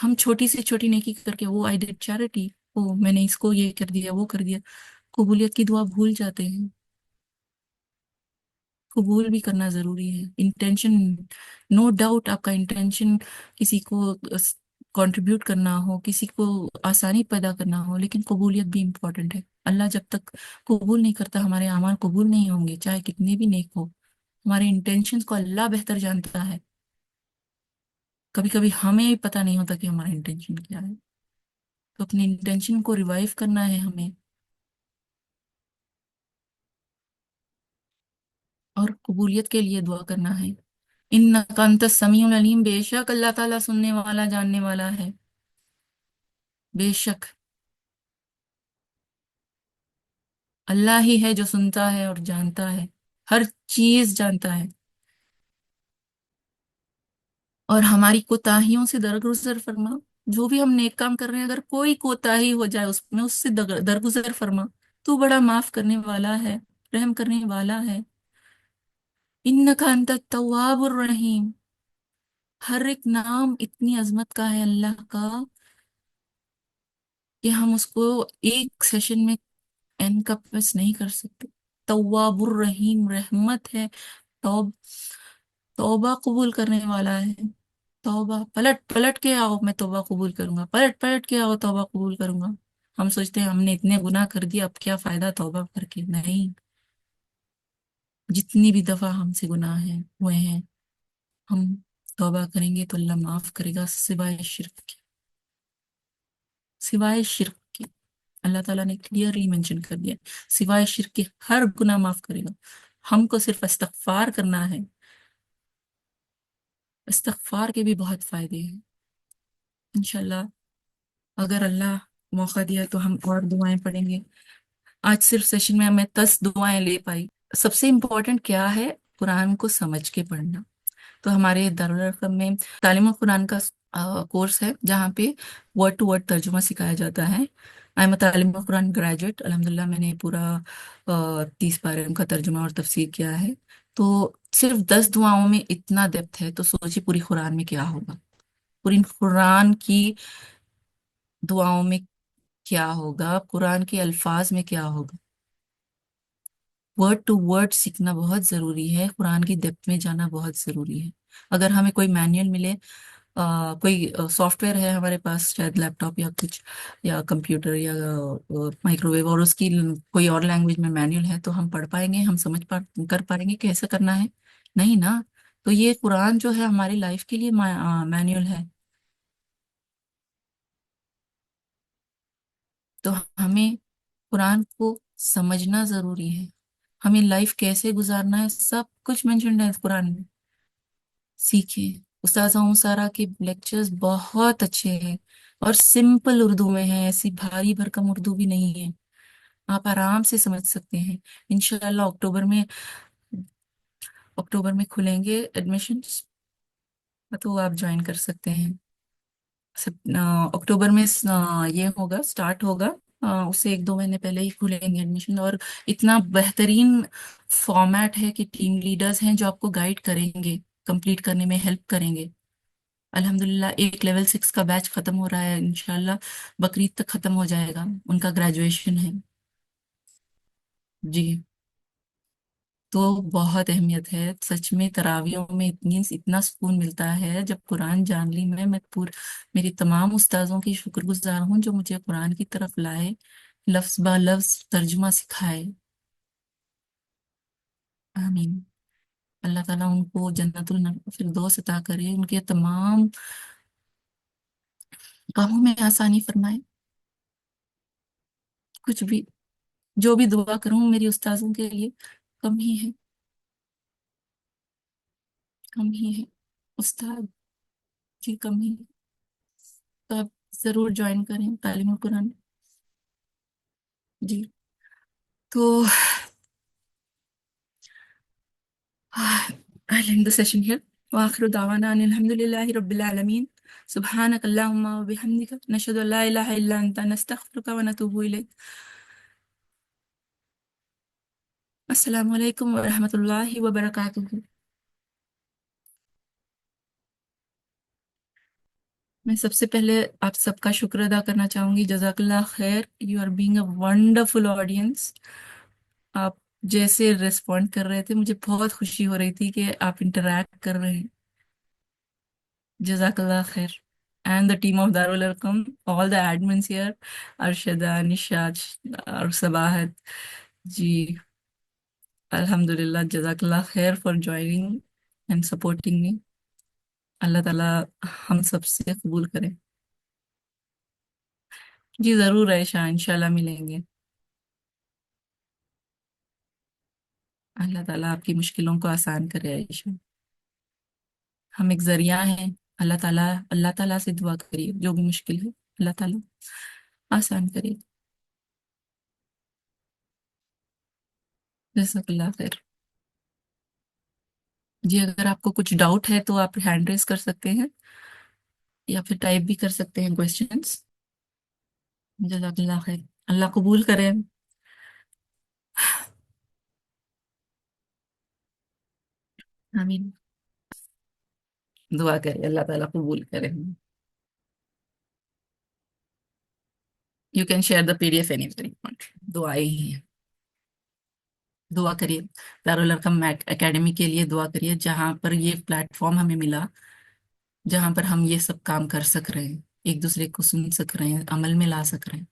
ہم چھوٹی سے چھوٹی نیکی کر کے وہ I did charity, وہ میں نے اس کو یہ کر دیا وہ کر دیا، قبولیت کی دعا بھول جاتے ہیں۔ قبول بھی کرنا ضروری ہے، انٹینشن، نو ڈاؤٹ آپ کا انٹینشن کسی کو کنٹریبیوٹ کرنا ہو، کسی کو آسانی پیدا کرنا ہو، لیکن قبولیت بھی امپورٹنٹ ہے۔ اللہ جب تک قبول نہیں کرتا ہمارے اعمال قبول نہیں ہوں گے، چاہے کتنے بھی نیک ہو۔ ہمارے انٹینشنز کو اللہ بہتر جانتا ہے، کبھی کبھی ہمیں پتہ نہیں ہوتا کہ ہمارا انٹینشن کیا ہے، تو اپنے انٹینشن کو ریوائیو کرنا ہے ہمیں، اور قبولیت کے لیے دعا کرنا ہے۔ انک انت السمیع العلیم، بے شک اللہ تعالیٰ سننے والا جاننے والا ہے، بے شک اللہ ہی ہے جو سنتا ہے اور جانتا ہے، ہر چیز جانتا ہے، اور ہماری کوتاہیوں سے درگزر فرما۔ جو بھی ہم نیک کام کر رہے ہیں، اگر کوئی کوتاہی ہو جائے اس میں، اس سے درگزر فرما۔ تو بڑا معاف کرنے والا ہے، رحم کرنے والا ہے۔ انک انت التواب الرحیم، ہر ایک نام اتنی عظمت کا ہے اللہ کا کہ ہم اس کو ایک سیشن میں انکمپس نہیں کر سکتے۔ تواب الرحیم، رحمت ہے، توبہ قبول کرنے والا ہے۔ توبہ، پلٹ پلٹ کے آؤ میں توبہ قبول کروں گا، پلٹ پلٹ کے آؤ توبہ قبول کروں گا۔ ہم سوچتے ہیں ہم نے اتنے گناہ کر دیا، اب کیا فائدہ توبہ کر کے؟ نہیں، جتنی بھی دفعہ ہم سے گناہ ہیں ہوئے ہیں، ہم توبہ کریں گے تو اللہ معاف کرے گا، سوائے شرک کے، سوائے شرک کے۔ اللہ تعالیٰ نے کلیئرلی مینشن کر دیا، سوائے شرک کے ہر گناہ معاف کرے گا۔ ہم کو صرف استغفار کرنا ہے۔ استغفار کے بھی بہت فائدے ہیں، انشاءاللہ اگر اللہ موقع دیا تو ہم اور دعائیں پڑھیں گے۔ آج صرف سیشن میں میں 10 دعائیں لے پائی۔ سب سے امپورٹنٹ کیا ہے؟ قرآن کو سمجھ کے پڑھنا۔ تو ہمارے دارالارقم میں تعلیم القرآن کا کورس ہے، جہاں پہ ورڈ ٹو ورڈ ترجمہ سکھایا جاتا ہے۔ آئی ایم اے تعلیم القرآن گریجویٹ، الحمدللہ میں نے پورا 30 پارے کا ترجمہ اور تفسیر کیا ہے۔ تو صرف 10 دعاؤں میں اتنا ڈیپتھ ہے، تو سوچیے پوری قرآن میں کیا ہوگا، پوری قرآن کی دعاؤں میں کیا ہوگا، قرآن کے الفاظ میں کیا ہوگا۔ ورڈ ٹو ورڈ سیکھنا بہت ضروری ہے، قرآن کی ڈیپتھ میں جانا بہت ضروری ہے۔ اگر ہمیں کوئی مینیول ملے، کوئی سافٹ ویئر ہے ہمارے پاس، شاید لیپ ٹاپ یا کچھ، یا کمپیوٹر یا مائکرو ویو، اور اس کی کوئی اور لینگویج میں مینیول ہے، تو ہم پڑھ پائیں گے، ہم سمجھ کر پائیں گے کہ ایسا کرنا ہے؟ نہیں نا۔ تو یہ قرآن جو ہے ہماری لائف کے لیے مینیول ہے، تو ہمیں قرآن کو سمجھنا ضروری ہے۔ ہمیں لائف کیسے گزارنا ہے سب کچھ مینشنڈ ہے قرآن میں، سیکھیں۔ استاذہ سارا کے لیکچرز بہت اچھے ہیں اور سمپل اردو میں ہیں، ایسی بھاری بھرکم اردو بھی نہیں ہے، آپ آرام سے سمجھ سکتے ہیں۔ انشاءاللہ اکتوبر میں کھلیں گے ایڈمیشنز، تو آپ جوائن کر سکتے ہیں۔ اکتوبر میں یہ ہوگا، سٹارٹ ہوگا، اس سے 1-2 مہینے پہلے ہی کھلیں گے ایڈمیشن، اور اتنا بہترین فارمیٹ ہے کہ ٹیم لیڈرز ہیں جو آپ کو گائیڈ کریں گے، کمپلیٹ کرنے میں ہیلپ کریں گے۔ الحمدللہ ایک لیول 6 کا بیچ ختم ہو رہا ہے، انشاءاللہ بقرعید تک ختم ہو جائے گا، ان کا گریجویشن ہے جی۔ تو بہت اہمیت ہے سچ میں، تراویحوں میں اتنا سکون ملتا ہے جب قرآن جان لی۔ میں میری تمام استاذوں کی شکر گزار ہوں جو مجھے قرآن کی طرف لائے، لفظ با لفظ ترجمہ سکھائے۔ آمین۔ اللہ تعالیٰ ان کو جنت الفردوس عطا کرے، ان کے تمام کاموں میں آسانی فرمائے۔ کچھ بھی، جو بھی دعا کروں میری استاذوں کے لیے کم ہی ہے، کم ہی ہے استاد جی، کم ہی ہے۔ تو آپ ضرور جوائن کریں تعلیم القرآن جی۔ تو I'll end the session here. وآخر دعوانا أن الحمد لله رب العالمين. سبحانك اللهم وبحمدك نشهد أن لا إله إلا أنت نستغفرك ونتوب إليك. السلام عليكم ورحمة الله وبركاته. میں سب سے پہلے آپ سب کا شکر ادا کرنا چاہوں گی. جزاک اللہ خیر. You are being a wonderful audience. آپ جیسے ریسپونڈ کر رہے تھے مجھے بہت خوشی ہو رہی تھی کہ آپ انٹریکٹ کر رہے ہیں. جزاک اللہ خیر. And the team of Darul Arqam, all the admins here, Arshida, Nishad اور صباحت جی, الحمد للہ, جزاک اللہ خیر for joining and supporting me. Allah تعالیٰ ہم سب سے قبول کرے. جی ضرور عائشہ, انشاءاللہ ملیں گے. اللہ تعالیٰ آپ کی مشکلوں کو آسان کرے عائشہ. ہم ایک ذریعہ ہیں. اللہ تعالیٰ سے دعا کریے جو بھی مشکل ہے اللہ تعالیٰ آسان کرے. جزاک اللہ خیر. جی اگر آپ کو کچھ ڈاؤٹ ہے تو آپ ہینڈ ریز کر سکتے ہیں یا پھر ٹائپ بھی کر سکتے ہیں کوشچنس. جزاک اللہ خیر. اللہ قبول کرے. آمین. دعا کرے اللہ تعالیٰ قبول کرے. You can share the P D if any time. دعائیں ہی ہیں. دعا کریے دارالارقم اکیڈمی کے لیے. دعا کریے جہاں پر یہ پلیٹ فارم ہمیں ملا, جہاں پر ہم یہ سب کام کر سک رہے ہیں, ایک دوسرے کو سن سک رہے ہیں, عمل میں لا سک رہے ہیں.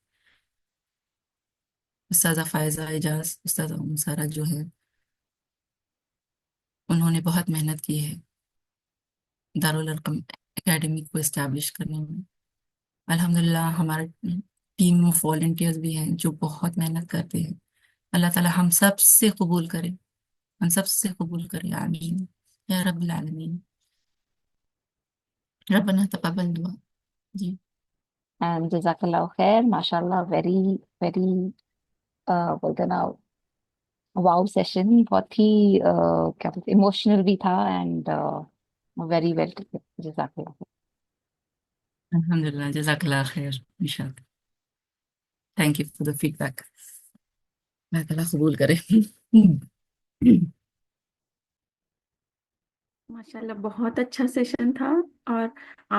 استاذہ فائزہ, اعجاز, استاذہ سارا جو ہے انہوں نے بہت محنت کی ہے دارالارقم اکیڈمی کو اسٹیبلش کرنے میں. الحمدللہ ہمارے ٹیم آف والنٹیئرز بھی ہیں جو بہت محنت کرتے ہیں. اللہ تعالیٰ ہم سب سے قبول کرے, ہم سب سے قبول کرے. آمین یا رب العالمین. ربنا تقبل دعا. جی جزاک اللہ خیر. ماشاء اللہ, ویری ویری بولتے نا واؤ سیشن. بہت ہی کیا بولتے ایموشنل بھی تھا اینڈ ویری ویل. جزاک اللہ خیر. الحمدللہ, جزاک اللہ خیر. انشاءاللہ. Thank you for the feedback. Allah تعالیٰ قبول کرے. ماشاءاللہ بہت اچھا سیشن تھا، اور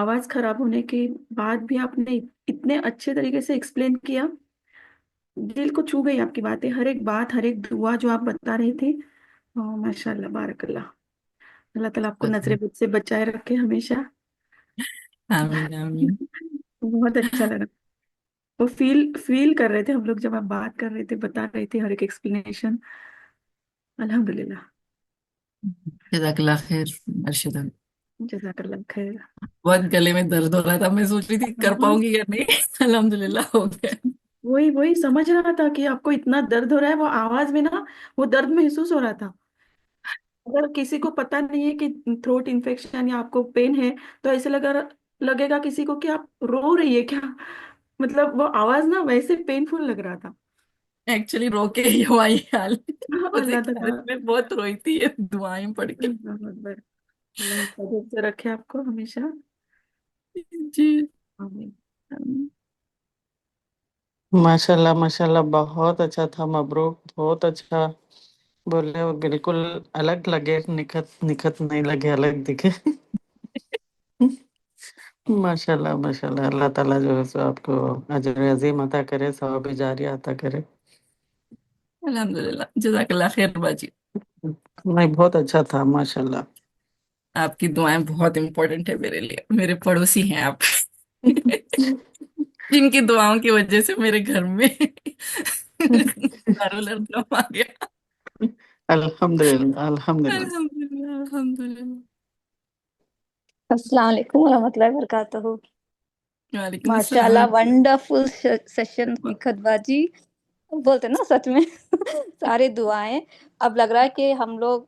آواز خراب ہونے کے بعد بھی آپ نے اتنے اچھے طریقے سے ایکسپلین کیا. دل کو چھو گئی آپ کی باتیں، ہر ایک بات، ہر ایک دعا جو آپ بتا رہے تھے. ماشاءاللہ بارک اللہ. اللہ تعالیٰ آپ کو نظر بد سے بچائے رکھے ہمیشہ. آمین آمین. بہت اچھا لگا. وہ فیل کر رہے تھے ہم لوگ جب آپ بات کر رہے تھے، بتا رہے تھے ہر ایک ایکسپلینیشن. الحمدللہ. جزاک اللہ خیر ارشدہ. جزاک اللہ خیر. بہت گلے میں درد ہو رہا تھا, میں سوچ رہی تھی کر ہاں، پاؤں گی یا نہیں. الحمدللہ ہو گیا. وہی سمجھ رہا تھا کہ آپ کو اتنا درد ہو رہا ہے، وہ آواز میں نا وہ درد محسوس ہو رہا تھا. اگر کسی کو پتا نہیں ہے کہ تھروٹ انفیکشن یا آپ کو پین ہے، تو ایسے لگے گا کسی کو کہ آپ رو رہی ہے کیا. مطلب وہ آواز نا ویسے پینفل لگ رہا تھا. ایکچولی رو کے ہی ہماری حال مجھے اللہ تعالیٰ. خالد میں بہت روئی تھی یہ دعائیں پڑھ کے. اللہ اکبر. اللہ حفاظت سے رکھے آپ کو ہمیشہ. جی آمین. آمین. ماشاء اللہ ماشاء اللہ, بہت اچھا تھا. مبروک, بہت اچھا بولے. وہ بالکل الگ لگے, نکھت نکھت نہیں لگے, الگ دکھے. ماشاء اللہ ماشاء اللہ. اللہ تعالیٰ جو ہے سو آپ کو اجر عظیم عطا کرے, ثواب جاری عطا کرے. الحمدللہ. جزاک اللہ خیر باجی. نہیں, بہت اچھا تھا ماشاء اللہ. آپ کی دعائیں بہت امپورٹنٹ ہے میرے لیے. میرے پڑوسی ہیں آپ, جن کی دعاؤں کی وجہ سے میرے گھر میں دارالارقم آ گیا. الحمدللہ الحمدللہ. الحمدللہ الحمدللہ. السلام علیکم ورحمۃ اللہ وبرکاتہ. وعلیکم ماشاء السلام. اللہ, ونڈرفل سیشن نکھت باجی. بولتے نا سچ میں سارے دعائیں. اب لگ رہا ہے کہ ہم لوگ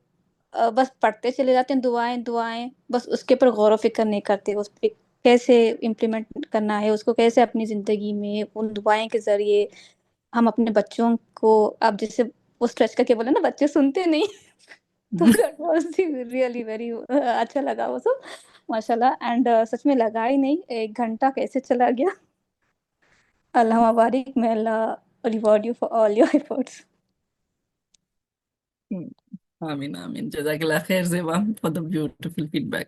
بس پڑھتے چلے جاتے ہیں دعائیں دعائیں, بس اس کے اوپر غور و فکر نہیں کرتے, اس پہ کیسے امپلیمنٹ کرنا ہے, اس کو کیسے اپنی زندگی میں ان دعائیں کے ذریعے ہم اپنے بچوں کو. اب جیسے وہ اسٹریچ کر کے بولے نا, بچے سنتے نہیں. تو دیٹ واز ریئلی ویری اچھا لگا وہ سب ماشاء اللہ. اینڈ سچ میں لگا ہی نہیں, 1 گھنٹہ کیسے چلا گیا. اللہ مبارک, may Allah reward you for all your efforts. آمین آمین. جزاک اللہ خیر Zeba for the beautiful feedback.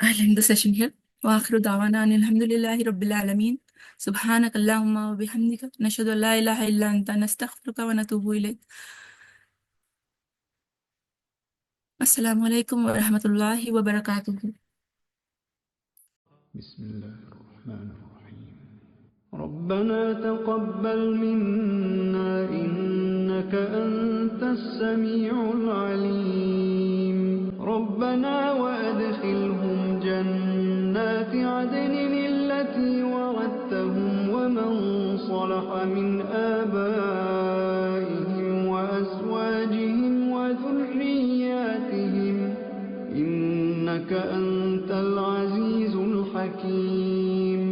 I'll end the session here. وآخر دعوانا أن الحمد لله رب العالمين. سبحانك اللهم وبحمدك نشهد أن لا إله إلا أنت نستغفرك ونتوب إليك. السلام عليكم ورحمة الله وبركاته. بسم الله الرحمن الرحيم. ربنا تقبل منا إنك أنت السميع العليم. ربنا وأدخلهم جنات عدن التي وعدتهم ومن صلح من آبائهم وأزواجهم وذرياتهم إنك أنت العزيز الحكيم.